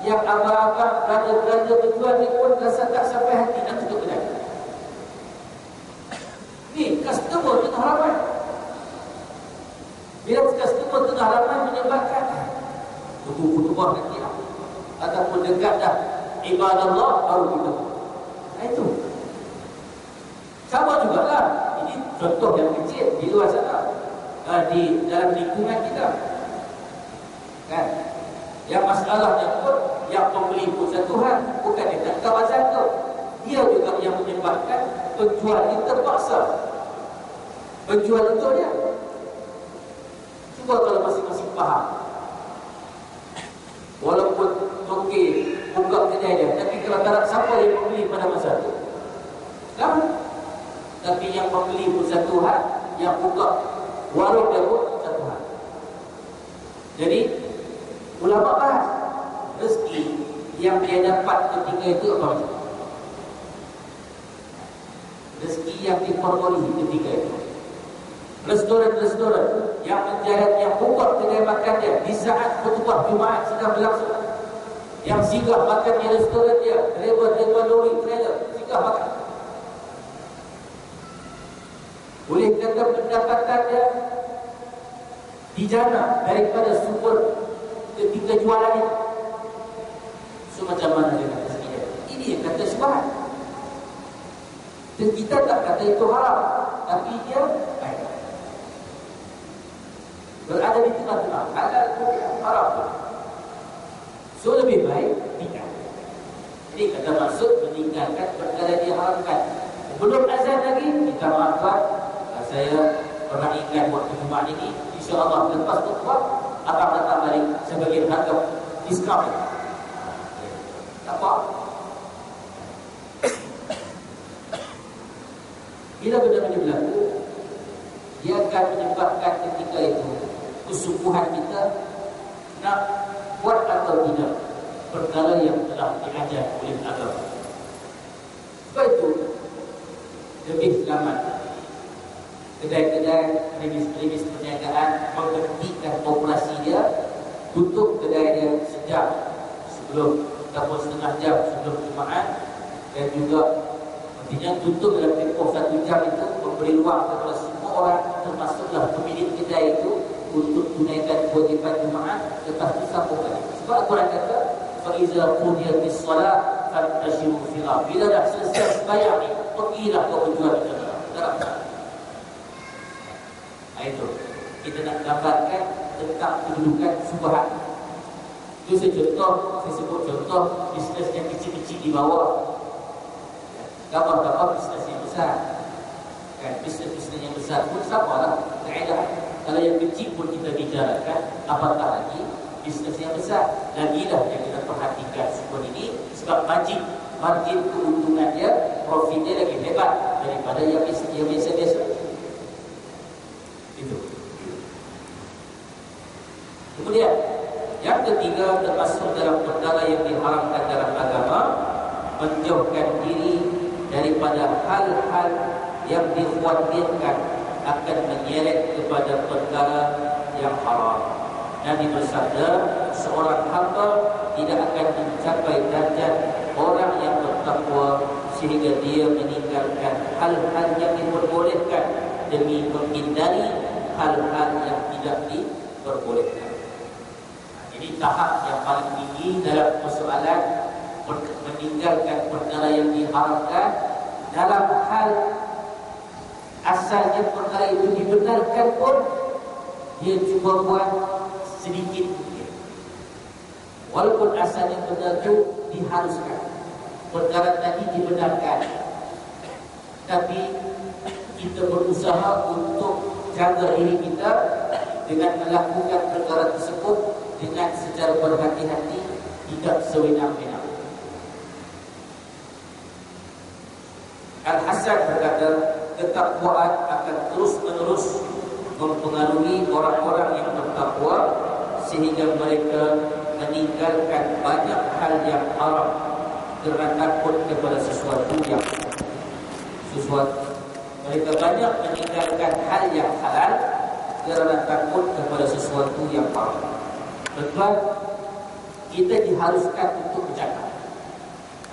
yang abang-abang belanja berjual ni pun rasa tak sampai hati nak tutup kedai. Ni customer tengah ramai. Bila customer tengah ramai menyebabkan kutubah nanti lah, ataupun dekat dah ibadah Allah baru kita. Nah itu sama jugalah. Ini contoh yang kecil di luar sana, di dalam lingkungan kita kan. Yang masalahnya pun yang pembeli pun satu hal, bukan dia tak tahu azan tu, dia juga yang menyebabkan penjual itu terpaksa penjual itu dia. Cuba kalau masing-masing faham, walaupun toke buka kedai dia, tapi kalau tak ada siapa yang membeli pada masa itu kan? Tapi yang membeli pun satu hal, yang buka warung dia pun satu hal. Jadi ulama bahas rezeki yang dia dapat ketika itu apa macam? Rezeki yang diperoleh ketika itu. Restoran-restoran yang menjarat, yang buka kedai makan dia di saat khutbah Jumaat sedang berlangsung, yang singgah makan di restoran dia, driver lori, trailer singgah makan, boleh kata pendapatan dia dijana daripada sumber ketika jualan itu. So macam mana dia kata rezeki dia? Ini yang kata syubhat. Dan kita tak kata itu haram, tapi dia baik, berada di tengah-tengah, halal pun haram pun. So lebih baik tidak. Jadi kata maksud meninggalkan perkara diharamkan. Belum azan lagi, kita maafkan, saya pernah ingat waktu Jumaat ini, insya-Allah lepas khutbah akan datang balik sebagian harga diskaun. Tak apa. Bila benda ini berlaku, dia akan menyebabkan ketika itu kesungguhan kita nak buat atau tidak perkara yang telah diajar oleh agama. Sebab itu lebih selamat kedai-kedai, premis perniagaan menghentikan operasi dia, tutup kedai dia sejam sebelum ataupun setengah jam sebelum Jumaat, dan juga artinya tutup dalam tempoh 1 jam itu, memberi ruang kepada semua orang termasuklah pemilik kedai itu untuk tunaikan kewajipan Jumaat, lepas itu sambung lagi. Sebab Al-Quran kata فَإِذَا قُضِيَتِ الصَّلَاةُ فَانْتَشِرُوا فِي الْأَرْضِ. Bila dah selesai sembahyang ni, pergilah kau berjual di dalam. Itu kita nak gambarkan tentang kedudukan subhat. Itu saya sebut contoh bisnes yang kecil-kecil di bawah. Gambar-gambar bisnes yang besar. Kan bisnes-bisnes yang besar pun sama lah kaedah. Kalau yang kecil pun kita bicarakan, apatah lagi bisnes yang besar. Lagilah yang kita perhatikan semua ini, sebab margin keuntungan dia, profit dia lagi hebat daripada yang biasa-biasa. Itu. Kemudian yang ketiga, termasuk dalam perkara yang diharamkan dalam agama, menjauhkan diri daripada hal-hal yang dikhawatirkan akan menyeret kepada perkara yang haram. Nabi bersabda, seorang hamba tidak akan mencapai darjat orang yang bertakwa sehingga dia meninggalkan hal-hal yang diperbolehkan demi menghindari hal-hal yang tidak diperbolehkan. Jadi tahap yang paling tinggi dalam persoalan meninggalkan perkara yang diharamkan dalam hal asalnya perkara itu dibenarkan pun dia cuba buat sedikit mungkin. Walaupun asalnya benar itu diharuskan, perkara tadi dibenarkan, tapi kita berusaha untuk jaga diri kita dengan melakukan perkara tersebut dengan secara berhati-hati, tidak sewenang-wenang. Al-Hasan berkata, ketakwaan akan terus-menerus mempengaruhi orang-orang yang bertakwa sehingga mereka meninggalkan banyak hal yang haram kerana takut kepada sesuatu. Mereka banyak meninggalkan hal yang halal kerana takut kepada sesuatu yang haram. Tuan-tuan, kita diharuskan untuk bercakap.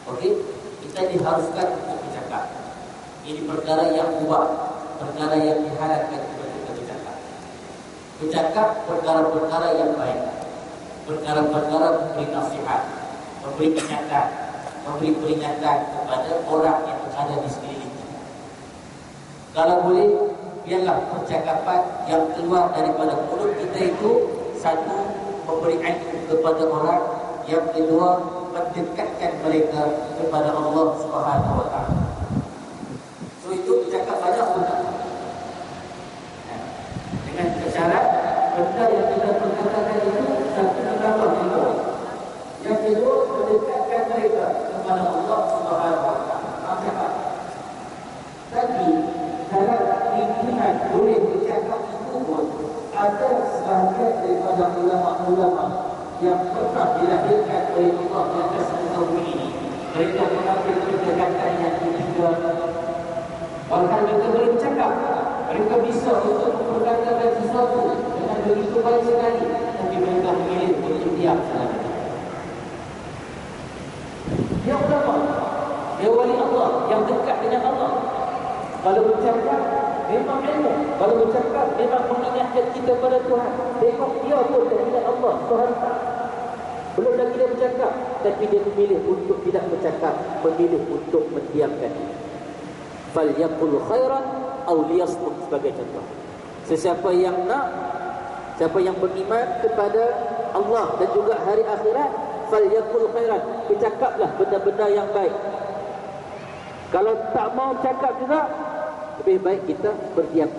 Okey, kita diharuskan untuk bercakap. Ini perkara yang mubah, perkara yang dihalalkan kepada kita bercakap. Bercakap perkara-perkara yang baik, perkara-perkara memberi nasihat, memberi peringatan, memberi peringatan kepada orang yang berada di sekeliling kita. Kalau boleh, biarlah percakapan yang keluar daripada mulut kita itu, satu, memberi ilmu kepada orang, yang kedua, mendekatkan mereka kepada Allah Subhanahu wa taala. So itu bercakap banyak pun dengan syarat benda yang kita perkatakan itu satu menambah ilmu, yang kedua mendekatkan mereka kepada Allah Subhanahu wa taala. Tapi dalam lingkungan boleh bercakap itu pun ada sebahagian daripada ulama-ulama yang pernah dilahirkan oleh Allah yang kasih ini. Mereka mengambil pendekatan yang ketiga. Bahkan mereka boleh bercakap, mereka bisa untuk memperkatakan sesuatu dengan begitu baik sekali, tapi mereka memilih untuk diam saja. Dia ulama, dia wali Allah yang dekat dengan Allah. Kalau bercakap memang ilmu, kalau bercakap memang mengingatkan kita pada Tuhan. Tengok dia pun dah ingat Allah, Tuhan tak. Belum lagi dia bercakap, tapi dia memilih untuk tidak bercakap, memilih untuk mendiamkan diri. Falyaqul khairan aw liyasmut, sebagai contoh. Sesiapa yang nak, siapa yang beriman kepada Allah dan juga hari akhirat, falyaqul khairan, bercakaplah benda-benda yang baik. Kalau tak mau cakap juga, lebih baik kita berdiam.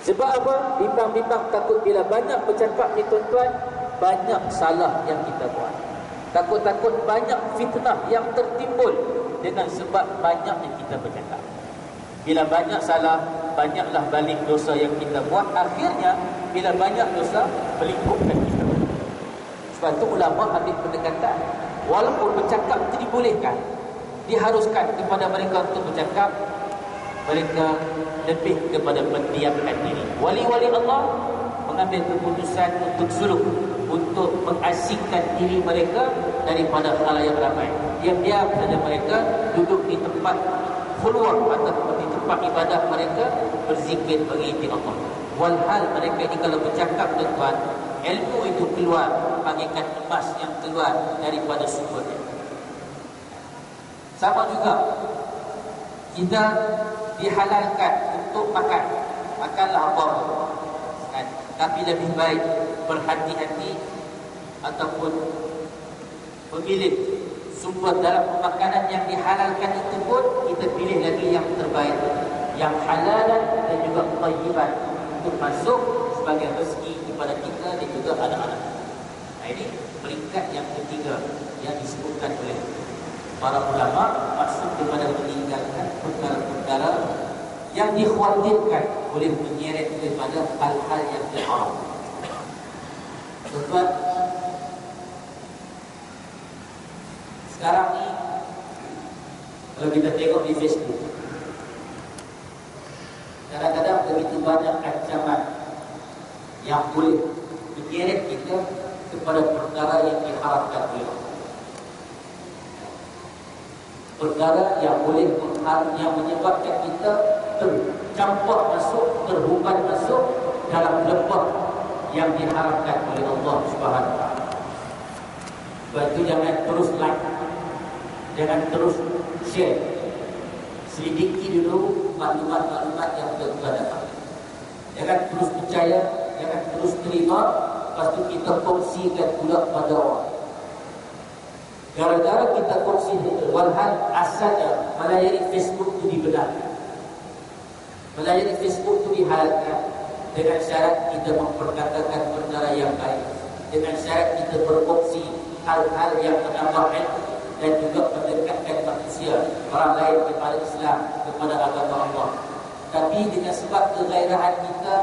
Sebab apa? Bimbang-bimbang takut bila banyak bercakap ni tuan-tuan, banyak salah yang kita buat. Takut-takut banyak fitnah yang tertimbul dengan sebab banyak yang kita bercakap. Bila banyak salah, banyaklah balik dosa yang kita buat. Akhirnya, bila banyak dosa, melingkupkan kita. Sebab itu ulama ambil pendekatan, walaupun bercakap itu dibolehkan, diharuskan kepada mereka untuk bercakap, mereka lebih kepada mendiamkan diri. Wali-wali Allah mengambil keputusan untuk suluk, untuk mengasingkan diri mereka daripada khalayak ramai. Diam-diam saja mereka duduk di tempat khulwah atau di tempat ibadah mereka, berzikir mengingat Allah. Walhal mereka ini kalau bercakap tuan-tuan, ilmu itu keluar, bagaikan emas yang keluar daripada sumbernya. Sama juga, kita dihalalkan untuk makanlah apa, kan? Tapi lebih baik berhati-hati ataupun memilih sumber dalam makanan yang dihalalkan itu pun kita pilih lagi yang terbaik, yang halalan dan juga thayyiban, untuk masuk sebagai rezeki kepada kita dan juga anak-anak. Nah, ini peringkat yang ketiga yang disebutkan oleh para ulama, maksud kepada meninggalkan perkara-perkara yang dikhawatirkan boleh menyeret kepada hal-hal yang haram. Tuan-tuan, sekarang ni kalau kita tengok di Facebook, kadang-kadang begitu banyak ancaman yang boleh menyeret kita kepada perkara yang diharamkan oleh Allah. Perkara yang boleh yang menyebabkan kita tercampur masuk, terhubung masuk dalam lembah yang diharapkan oleh Allah Subhanahu wa taala. Sebab itu jangan terus like, jangan terus share. Selidiki dulu maklumat-maklumat yang kita dapat. Jangan terus percaya, jangan terus terima, lepas tu kita kongsikan pula pada orang. Gara-gara kita kongsi walhal asalnya melayani Facebook itu dibenarkan. Melayani Facebook itu dihalalkan dengan syarat kita memperkatakan perkara yang baik, dengan syarat kita berkongsi hal-hal yang menambah ilmu dan juga mendekatkan manusia orang lain kepada Islam, kepada agama Allah. Tapi dengan sebab kegairahan kita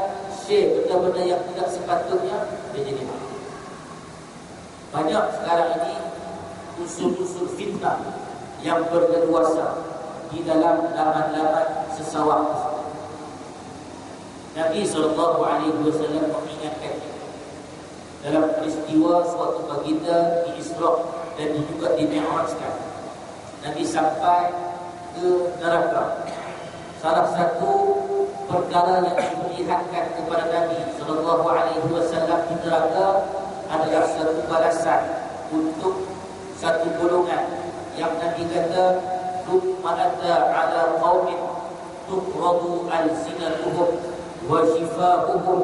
share benda-benda yang tidak sepatutnya, dia jadi malu. Banyak sekarang ini usul-usul fitnah yang berleluasa di dalam laman-laman sesawang. Nabi SAW mengingatkan dalam peristiwa suatu baginda di Isra dan juga di Mi'rajkan. Nabi sampai ke neraka. Salah satu perkara yang diperlihatkan kepada Nabi SAW di neraka adalah satu balasan untuk satu golongan yang Nabi kata thumma ata ala qaumin tuqradu al-sinatuhum wa shifaa'uhum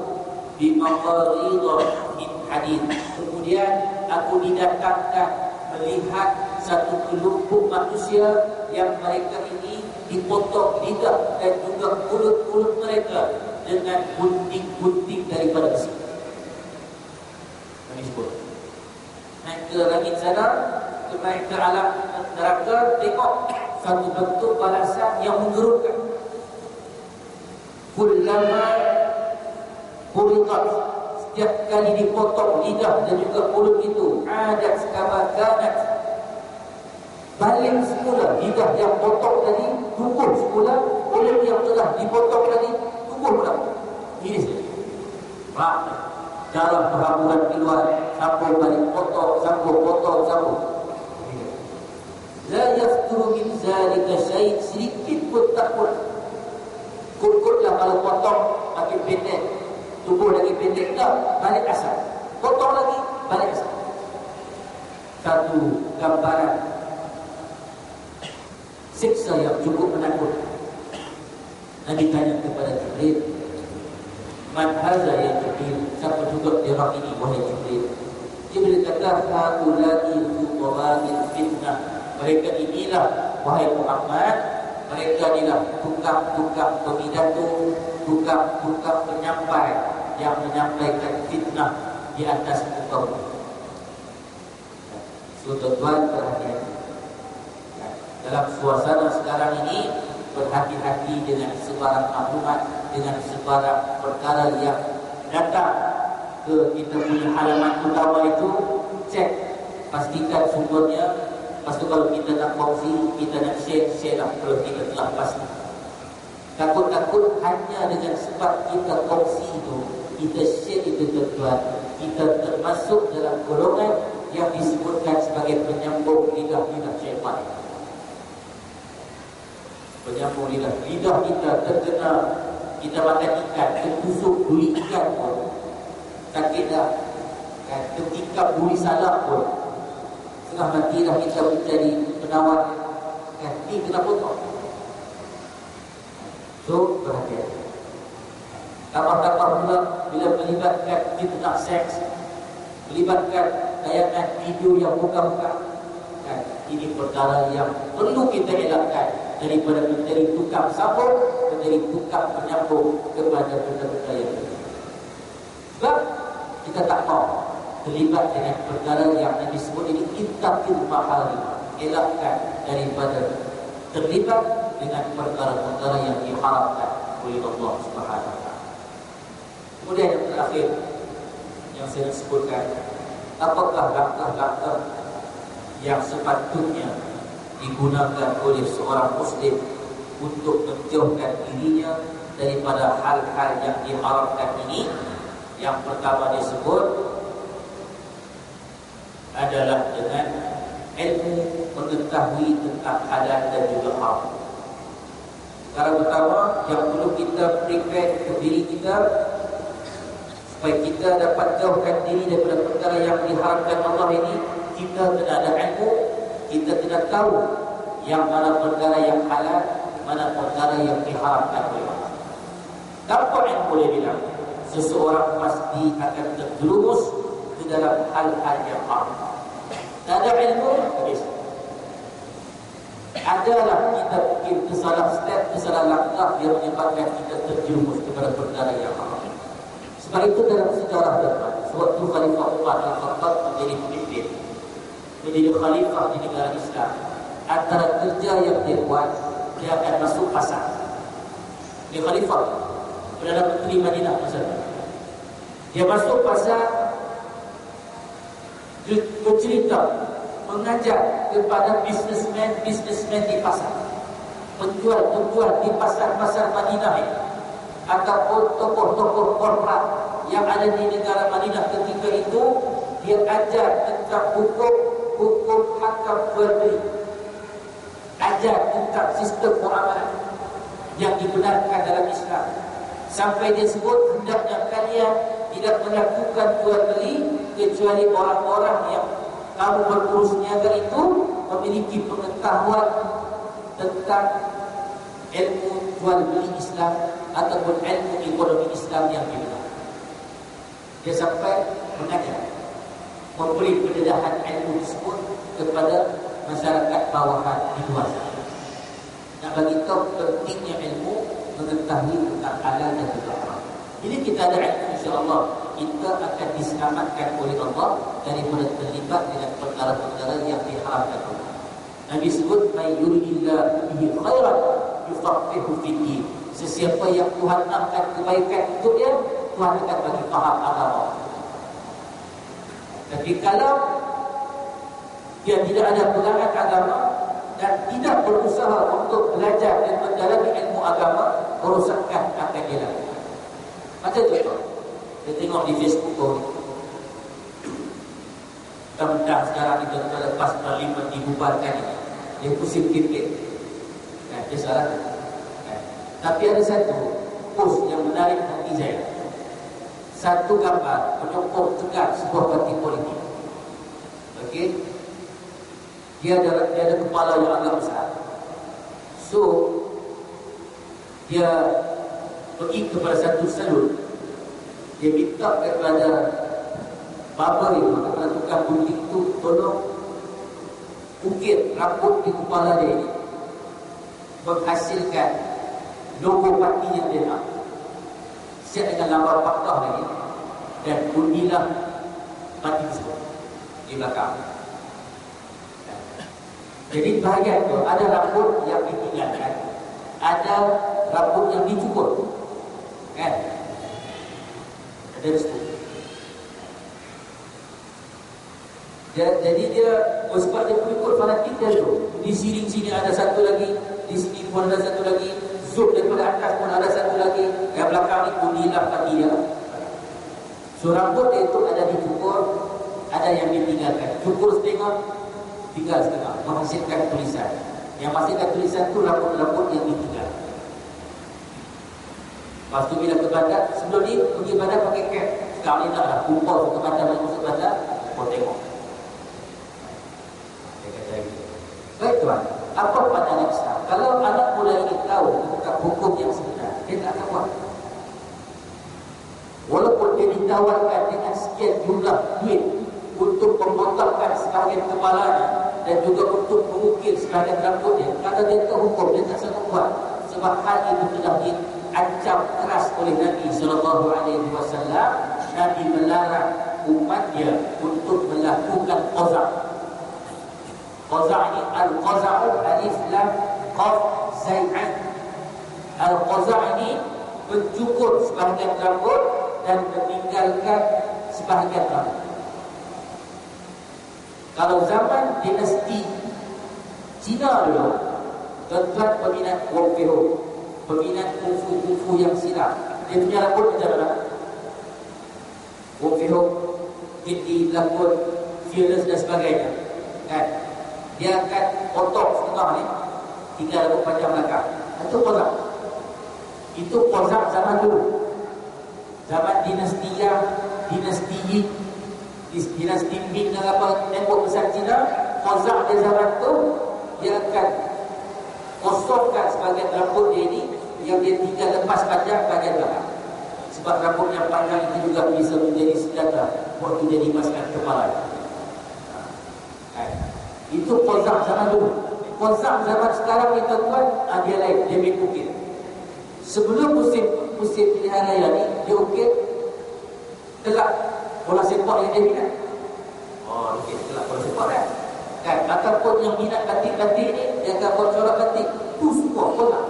bimaqaridha min hadid. Kemudian aku didatangkan melihat satu kelompok manusia yang mereka ini dipotong lidah dan juga mulut-mulut mereka dengan gunting-gunting daripada besi. Nabi sebut naik ke langit sana, naik ke alam neraka, tengok satu bentuk balasan yang menggerunkan. Kullama buriqat, setiap kali dipotong lidah dan juga mulut itu, adat kama kanat, balik semula. Lidah yang potong tadi tumbuh semula, mulut yang telah dipotong tadi tumbuh pula. Ini saja. Darah berhamburan keluar, sambung balik potong, sambung. La yafturu min zalika syai', sedikit pun tak pun. Kut-kutlah kalau potong makin pendek, tubuh lagi pendek, tak, balik asal. Potong lagi, balik asal. Satu gambaran siksa yang cukup menakutkan. Nabi tanya kepada Jibril, man haza ya Jibril, siapa juga dia orang ini wahai Jibril? Jibril kata haula'i fuqara'il fitnah, mereka inilah wahai Muhammad, mereka inilah tukang-tukang pemidato, tukang-tukang penyampai yang menyampaikan fitnah di atas muka bumi. Tuan-tuan perhatian, dalam suasana sekarang ini, berhati-hati dengan sebarang maklumat, dengan sebarang perkara yang datang ke kita punya halaman utama itu. Cek, pastikan sumbernya. Lepas tu kalau kita nak kongsi, kita nak share lah kalau kita telah pasti. Takut-takut hanya dengan sebab kita kongsi itu, kita share itu tuan-tuan, kita termasuk dalam golongan yang disebutkan sebagai penyambung lidah-lidah syaitan. Penyambung lidah kita terkena, kita makan ikan, tertusuk duri ikan pun sakit dah kan, ketika duri salah pun setengah mati dah kita menjadi penawar kan, ini kena potong. So berhati-hati. Tambah-tambah pula bila melibatkan fitnah seks, melibatkan tayangan video yang bukan-bukan kan, ini perkara yang perlu kita elakkan daripada menjadi tukang sambung, menjadi tukang penyambung kepada benda-benda yang lain. Sebab kita tak mau terlibat dengan perkara yang disebut ini ittaqil mahari, elakkan daripada terlibat dengan perkara-perkara yang diharapkan oleh Allah Subhanahu wa taala. Kemudian yang terakhir yang saya sebutkan, apakah langkah-langkah yang sepatutnya digunakan oleh seorang Muslim untuk menjauhkan dirinya daripada hal-hal yang diharapkan ini. Yang pertama disebut adalah dengan ilmu, mengetahui tentang halal dan juga haram. Cara pertama yang perlu kita prepare untuk diri kita supaya kita dapat jauhkan diri daripada perkara yang diharamkan Allah ini. Kita kena ada ilmu, kita kena tahu yang mana perkara yang halal, mana perkara yang diharamkan oleh Allah. Tanpa ilmu boleh bilang seseorang pasti akan terjerumus ke dalam hal-hal yang haram. Tak ada ilmu, habis. Adalah kita mungkin kesalah step, kesalah langkah yang menyebabkan kita terjerumus kepada perkara yang haram. Sebab itu dalam sejarah depan, sewaktu Khalifah Umar Al-Khattab menjadi pemimpin, menjadi khalifah di negara Islam, antara kerja yang dia buat, dia akan masuk pasar. Dia khalifah, Perdana Menteri Madinah masa itu. Dia masuk pasar, bercerita, mengajar kepada bisnesmen di pasar, penjual di pasar-pasar Madinah ini, ataupun tokoh-tokoh korporat yang ada di negara Madinah ketika itu. Dia ajar tentang hukum hakam jual beli, ajar tentang sistem muamalah yang dibenarkan dalam Islam, sampai dia sebut hendaknya kalian tidak melakukan jual beli kecuali orang-orang yang kamu berurus niaga itu memiliki pengetahuan tentang ilmu jual beli Islam ataupun ilmu ekonomi Islam yang benar. Dia sampai mengajar, memberi pendedahan ilmu tersebut kepada masyarakat bawahan di luar sana. Nak bagi tahu pentingnya ilmu, mengetahui tentang halal dan juga haram. Jadi kita ada ilmu, insya-Allah kita akan diselamatkan oleh Allah daripada terlibat dengan perkara-perkara yang diharamkan Allah. Nabi sebut may yuridillahu bihi khairan yufaqihu fid-din. Sesiapa yang Tuhan angkat kebaikan untuk dia, Tuhan akan bagi faham agama. Tapi kalau dia tidak ada pegangan agama dan tidak berusaha untuk belajar dan mendalami ilmu agama, kerosakan akan dia lakukan. Macam contoh, kita tengok di Facebook tentang sekarang kita lepas parlimen dibubarkan ini, dia pusing kritik, dia salah. Tapi ada satu post yang menarik hati saya. Satu gambar menyokong tegar sebuah parti politik. Okey, dia ada kepala yang agak besar. So dia pergi kepada satu salon. Dia minta kepada barber itu, kepada tukang gunting itu, tolong ukir rambut di kepala dia ini menghasilkan logo parti yang dia nak, siap dengan gambar pakah lagi, dan undilah parti tersebut di belakang. Jadi bahagian itu ada rambut yang ditinggalkan, ada rambut yang dicukur, kan? Ada tersebut. Jadi dia, sebab dia pengikut fanatik dia tu. Di sini ada satu lagi, di sini pun ada satu lagi, zoom daripada atas pun ada satu lagi, yang belakang ni undilah parti dia. So rambut dia itu ada dicukur, ada yang ditinggalkan. Cukur setengah, tinggal setengah, menghasilkan tulisan. Yang menghasilkan tulisan itu rambut-rambut yang ditinggal. Lepas tu bila ke bandar, sebelum ni pergi bandar pakai cap. Sekarang ni tak ada, kumpul ke bandar, masuk bandar, kau tengok. Dia kata gitu. Baik tuan, apa pandangan Islam? Kalau anak muda ini tahu tentang hukum yang sebenar, dia tak akan buat. Walaupun dia ditawarkan dengan sekian jumlah duit untuk memotongkan sebahagian kepalanya dan juga untuk mengukir sebahagian rambutnya, kalau dia tahu hukum, dia tak sanggup buat. Sebab hal itu telah diancam keras oleh Nabi SAW. Nabi melarang umatnya untuk melakukan qazah. Qazah ini al-qaza'u alif lam qaf zai'an. Al-qazah ini mencukur sebahagian rambut dan meninggalkan sebahagian rambut. Kalau zaman dinasti Cina dulu, tuan-tuan peminat Wong Fei Hung, peminat kungfu yang silam, dia punya rambut macam mana? Wong Fei Hung jadi lakon fearless dan sebagainya, kan? Dia akan potong setengah ni, tinggal rambut panjang belakang. Itu qazah. Itu Qazaq zaman dulu, zaman dinasti Yi, dinasti Ming dan apa tembok besar Cina. Qazaq di zaman tu dia akan kosongkan sebagian rambut dia ini yang dia tinggal lepas panjang bagian belakang. Sebab rambut yang panjang itu juga bisa menjadi senjata waktu dia dimaskan kepala. Itu Qazaq zaman dulu. Qazaq zaman sekarang ni tuan-tuan, dia lain, dia main ukir. Sebelum musim pilihan raya ni, dia ukir telak bola sepak yang dia minat. Oh, ukir telak bola sepak kan? Ataupun yang minat batik-batik ni, dia akan buat corak batik. Itu semua Qazaq.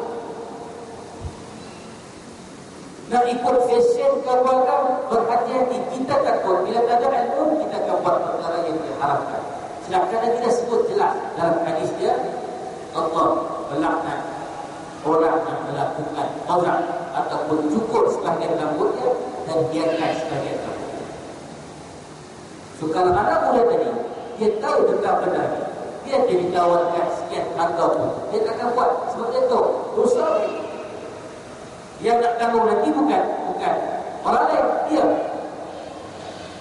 Nak ikut fashion kawan-kawan, berhati-hati. Kita takut bila tak ada ilmu, kita akan buat perkara yang diharapkan. Sedangkan kita sebut jelas dalam hadis dia, Allah melaknat orang yang melakukan Qazaq ataupun cukur sebahagian rambutnya dan biarkan sebahagian rambutnya. So kalau anak muda tadi, dia tahu tentang benar, dia ditawarkan sekian harga pun, dia tak akan buat. Sebab dia tahu dosa ini. Yang nak tanggung nanti bukan orang lain, dia.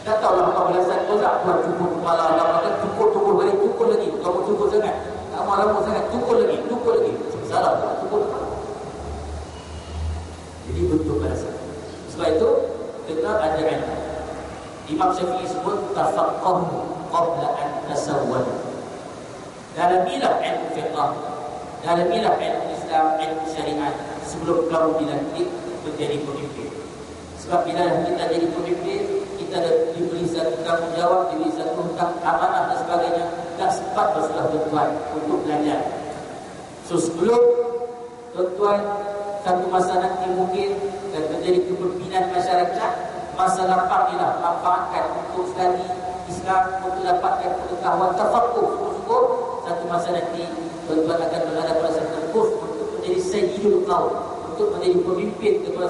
Tak tahulah apa belasan Qazaq buat cukur kepala, nak cukur balik, cukur lagi. Kamu cukur sangat, kamu rambut sangat, cukur lagi. Salah, cukur kepala. Jadi bentuk balasan. Sebab itu kena ada ilmu. Imam Syafi'i sebut tafaqqahu qabla an tasawwadu. Dalamilah ilmu fiqh, dalamilah ilmu Islam, ilmu syariat sebelum kamu dilantik menjadi pemimpin. Sebab bila kita jadi pemimpin, kita dah diberi satu tanggungjawab, diberi satu hutang amanah dan sebagainya, tak sempat bersulah tuan untuk belajar. So sebelum tuan satu masa nanti mungkin dan menjadi kepimpinan masyarakat, masa lapang ialah manfaatkan untuk study Islam, untuk dapatkan pengetahuan tafaqquh. Syukur satu masa nanti tuan akan berada pada satu kurs untuk menjadi sayyidul qaum, untuk menjadi pemimpin kepada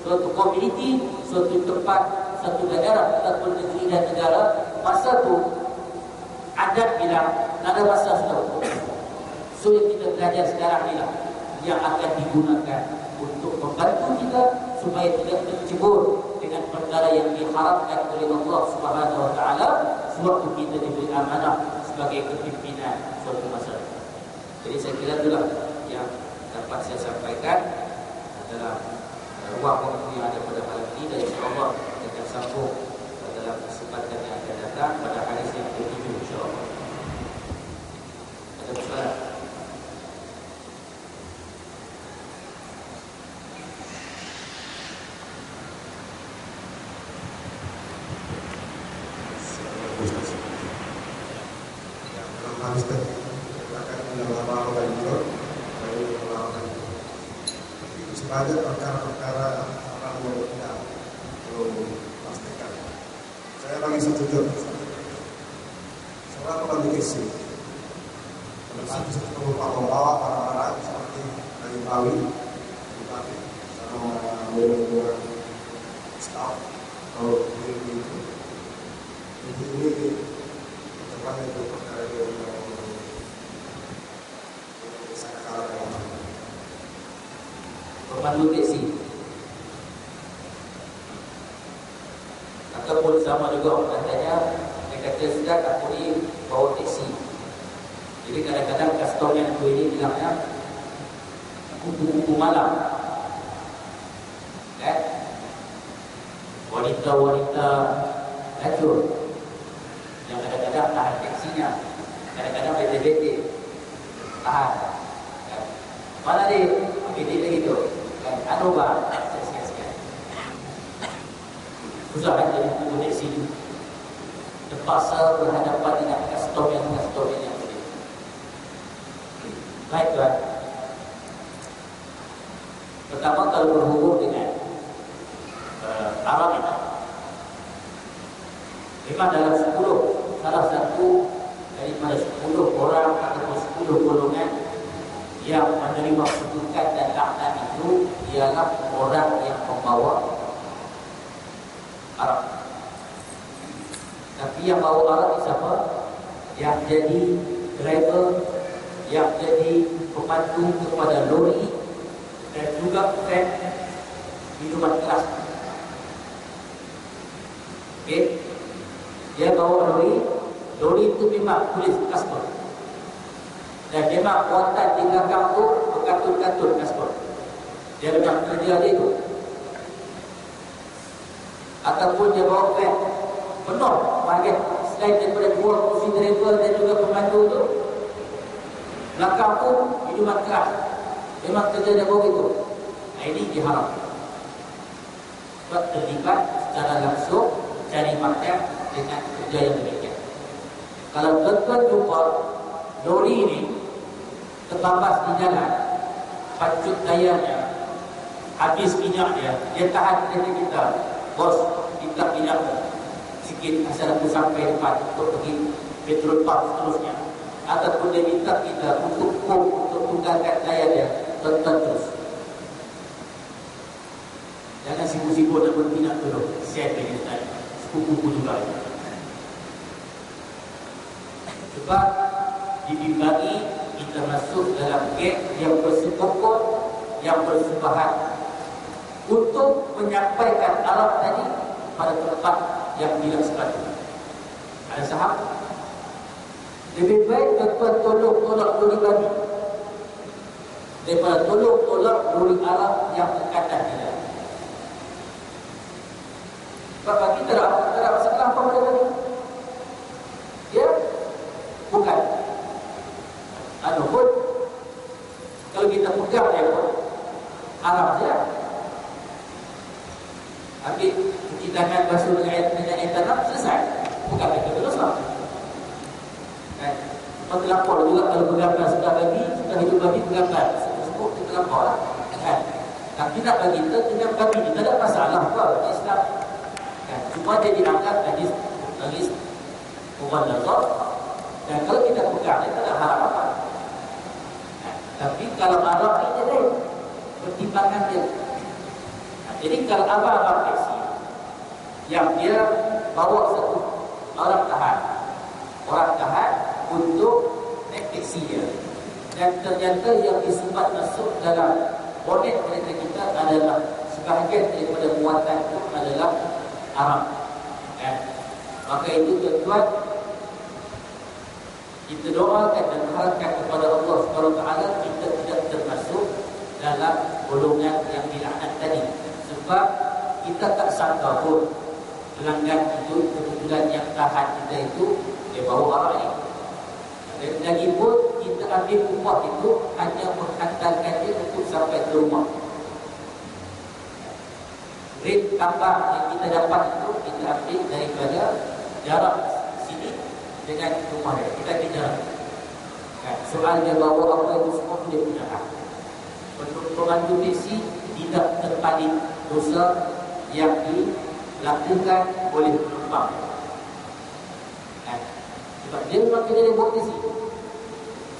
suatu komuniti, suatu tempat, satu daerah ataupun negeri dan negara. Masa tu adat bilang ada masa sudah. So yang kita belajar sekarang inilah yang akan digunakan untuk membantu kita supaya tidak tercebur dengan perkara yang diharapkan oleh Allah Subhanahu Wa Taala sewaktu kita diberi amanah sebagai kepimpinan suatu masyarakat. Jadi saya kira itulah yang dapat saya sampaikan dalam ruang waktu yang ada pada malam ini, dan insyaAllah kita akan sambung dalam kesempatan yang akan datang pada hadis yang ke-7 insyaAllah. Ada persoalan? Ada perkara-perkara orang yang tidak perlu pastikan. Saya bagi satu contoh. Seorang komunikasi pada saat itu membawa barang-barang seperti dari Bali, Bupati, sama dengan staff atau itu. Ini tempat itu perkara yang saya katakan. Pemandu teksi ataupun sama juga orang katanya, dia kata sudah tak boleh bawa teksi. Jadi kadang-kadang customer yang ini bilangnya kupu-kupu malam, kan? Wanita-wanita lacur yang kadang-kadang tahan teksinya, kadang-kadang bete-bete tahan, kan? Mana dia bete lagi tu? Anuba, sekian-sekian. Susah kan jadi komunikasi itu. Terpaksa berhadapan dengan customer yang berbeza. Baik tuan. Pertama kalau berhubung dengan Arab itu, memang dalam 10, salah satu daripada 10 orang atau 10 golongan yang menerima kutukan dan laknat itu ialah orang yang membawa Arab. Tapi yang bawa Arab itu siapa? Yang jadi driver, yang jadi pemandu kepada lori, dan juga tren minuman keras. Okey, dia bawa lori itu memang tulis kasbon, dan memang kuatan di belakang tu berkatun-katun kasbon. Dia memang kerja dia itu. Ataupun dia bawa van penuh bahagian selain daripada dua kursi driver dan juga pemandu tu, belakang tu minuman keras. Memang kerja dia bawa itu. Ini diharam. Sebab terlibat secara langsung cari makan dengan kerja yang demikian. Kalau tuan-tuan jumpa lori ini terbabas di jalan, pacut dayanya, habis minyak dia tahan kereta kita. Bos, minta minyak sikit asal aku sampai depan untuk pergi petrol pump seterusnya. Ataupun dia minta kita untuk tunggalkan daya dia, tonton terus. Jangan sibuk-sibuk nak berminyak dulu. Saya pilih tadi, sepupu juga. Sebab dibimbangi kita masuk dalam gap yang bersekongkol, yang bersebahan untuk menyampaikan Arab tadi pada tempat yang tidak sepatutnya. Ada sahab? Lebih baik tuan-tuan tolak lori kami daripada tolak lori Arab yang terkadang tidak. Sebab bagi tak ada masalah apa pada tadi. Ya? Bukan. Adapun kalau kita pegang dia pun Arab saja. Ambil cuci tangan, basuh dengan air tanam, selesai. Bukan kita dosa. Kan? Lepas terlampau juga kalau bergambar sudah bagi, sudah hidup bagi bergambar. Sebut kita terlampau lah. Kan? Tapi nak bagi kita, dengan bagi kita tak ada masalah apa Islam. Kan? Cuma dia dianggap hadis Umar Lazar. Dan kalau kita pegang, dia tak ada harap apa. Kan? Tapi kalau Arab ini dia pertimbangan dia. Jadi kalau abang-abang taksi yang dia bawa satu orang tahan untuk naik taksi dia, dan ternyata yang disempat masuk dalam bonet kereta kita adalah sebahagian daripada muatan itu adalah Arab. Maka itu tuan-tuan, kita doakan dan harapkan kepada Allah SWT kita tidak termasuk dalam golongan yang dilaknat tadi. Sebab kita tak sangka pun pelanggan itu kebetulan yang tahan kita itu dia bawa orang ini. Dan lagi pun kita ambil upah itu hanya menghantarkan dia untuk sampai ke rumah. Rate tambah yang kita dapat itu kita ambil daripada jarak sini dengan rumah dia. Kita ambil jarak. Soal dia bawa apa itu semua dia punya hak. Pemandu taksi tidak terpaling dosa yang dilakukan oleh penumpang. Sebab dia memang kerja dia buat taksi.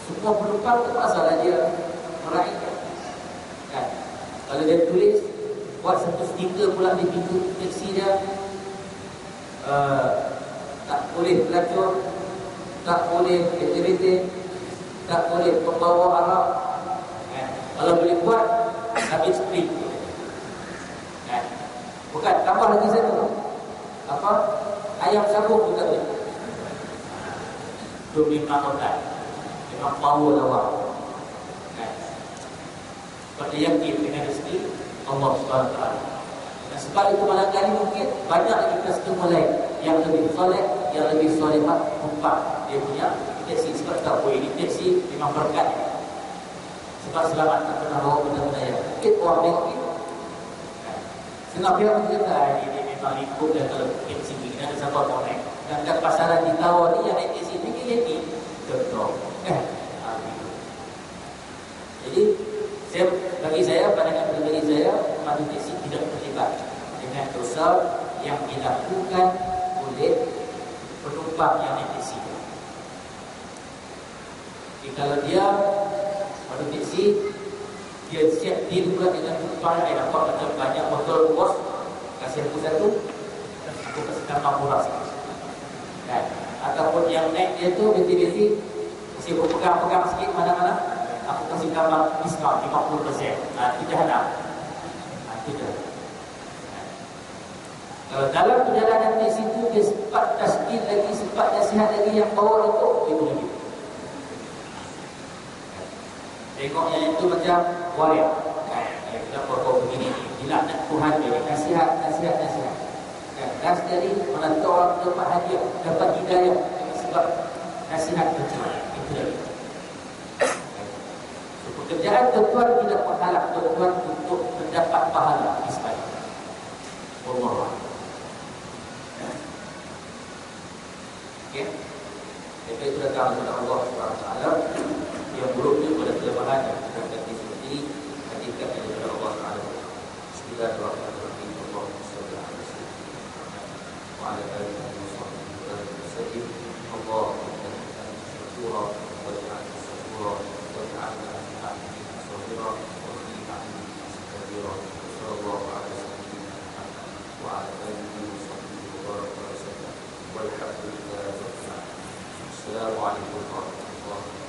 Semua penumpang terpaksalah dia meraihkan. Kalau dia tulis buat satu stiker pula di pintu taksi dia, tak boleh pelacur, tak boleh aktiviti, tak boleh pembawa Arab. Kalau boleh buat, habis spring. Bukan, tambah lagi satu. Apa? Ayam sabung pun tak boleh. Itu memang otak. Memang power awak. Sebab dia yakin dengan rezeki Allah SWT. Dan sebab itu malangkali mungkin banyak lagi customer lain yang lebih soleh, yang lebih solehat tumpah dia punya taksi. Sebab tak boleh ini taksi memang berkat. Sebab selamat tak pernah bawa benda-benda yang mungkin orang tengok itu. Setengah pihak pun kata ini memang ikut dan kalau taksi ini ada sabar mau naik. Dan kat pasaran di Tawar ni yang naik taksi ni KLP. Contoh. Jadi bagi saya, pandangan pribadi saya, pemandu taksi tidak terlibat dengan dosa yang dilakukan oleh penumpang yang naik taksi. Jadi kalau dia pemandu taksi, dia siap deal pula dengan penumpang yang dapat macam banyak motor bos, kasih aku satu, aku kasih tambah murah sikit. Ataupun yang naik dia tu beti-beti, mesti berpegang-pegang sikit mana-mana. aku kasih gambar diskon 50%. Tidak ada. Tidak. Kalau dalam perjalanan di situ dia sempat tasbih lagi, sempat nasihat lagi yang bawa itu lagi. Tengoknya itu macam waria. Kita pokok begini, dilaknat Tuhan dia, nasihat. Dan sekali menantu orang dapat hadiah, dapat hidayah sebab nasihat tuan. Itu lagi. Pekerjaan tuan tidak menghalang tuan untuk mendapat pahala di sana. Allah. Okay. Jadi itu datang kepada Allah SWT. Yang buruknya pada kelemahan yang kita ganti seperti ini, hadirkan kepada Allah SWT. Bismillahirrahmanirrahim. Allahumma shalli ala sayyidina Muhammad wa ala alihi wa sahbihi. Allahumma syukura wa ta'ala syukura wa ta'ala ahli sabira wa fi ahli sabira. Sallallahu alaihi wasallam wa ala alihi wa sahbihi wa sallam. Walhamdulillah. Assalamualaikum warahmatullahi wabarakatuh.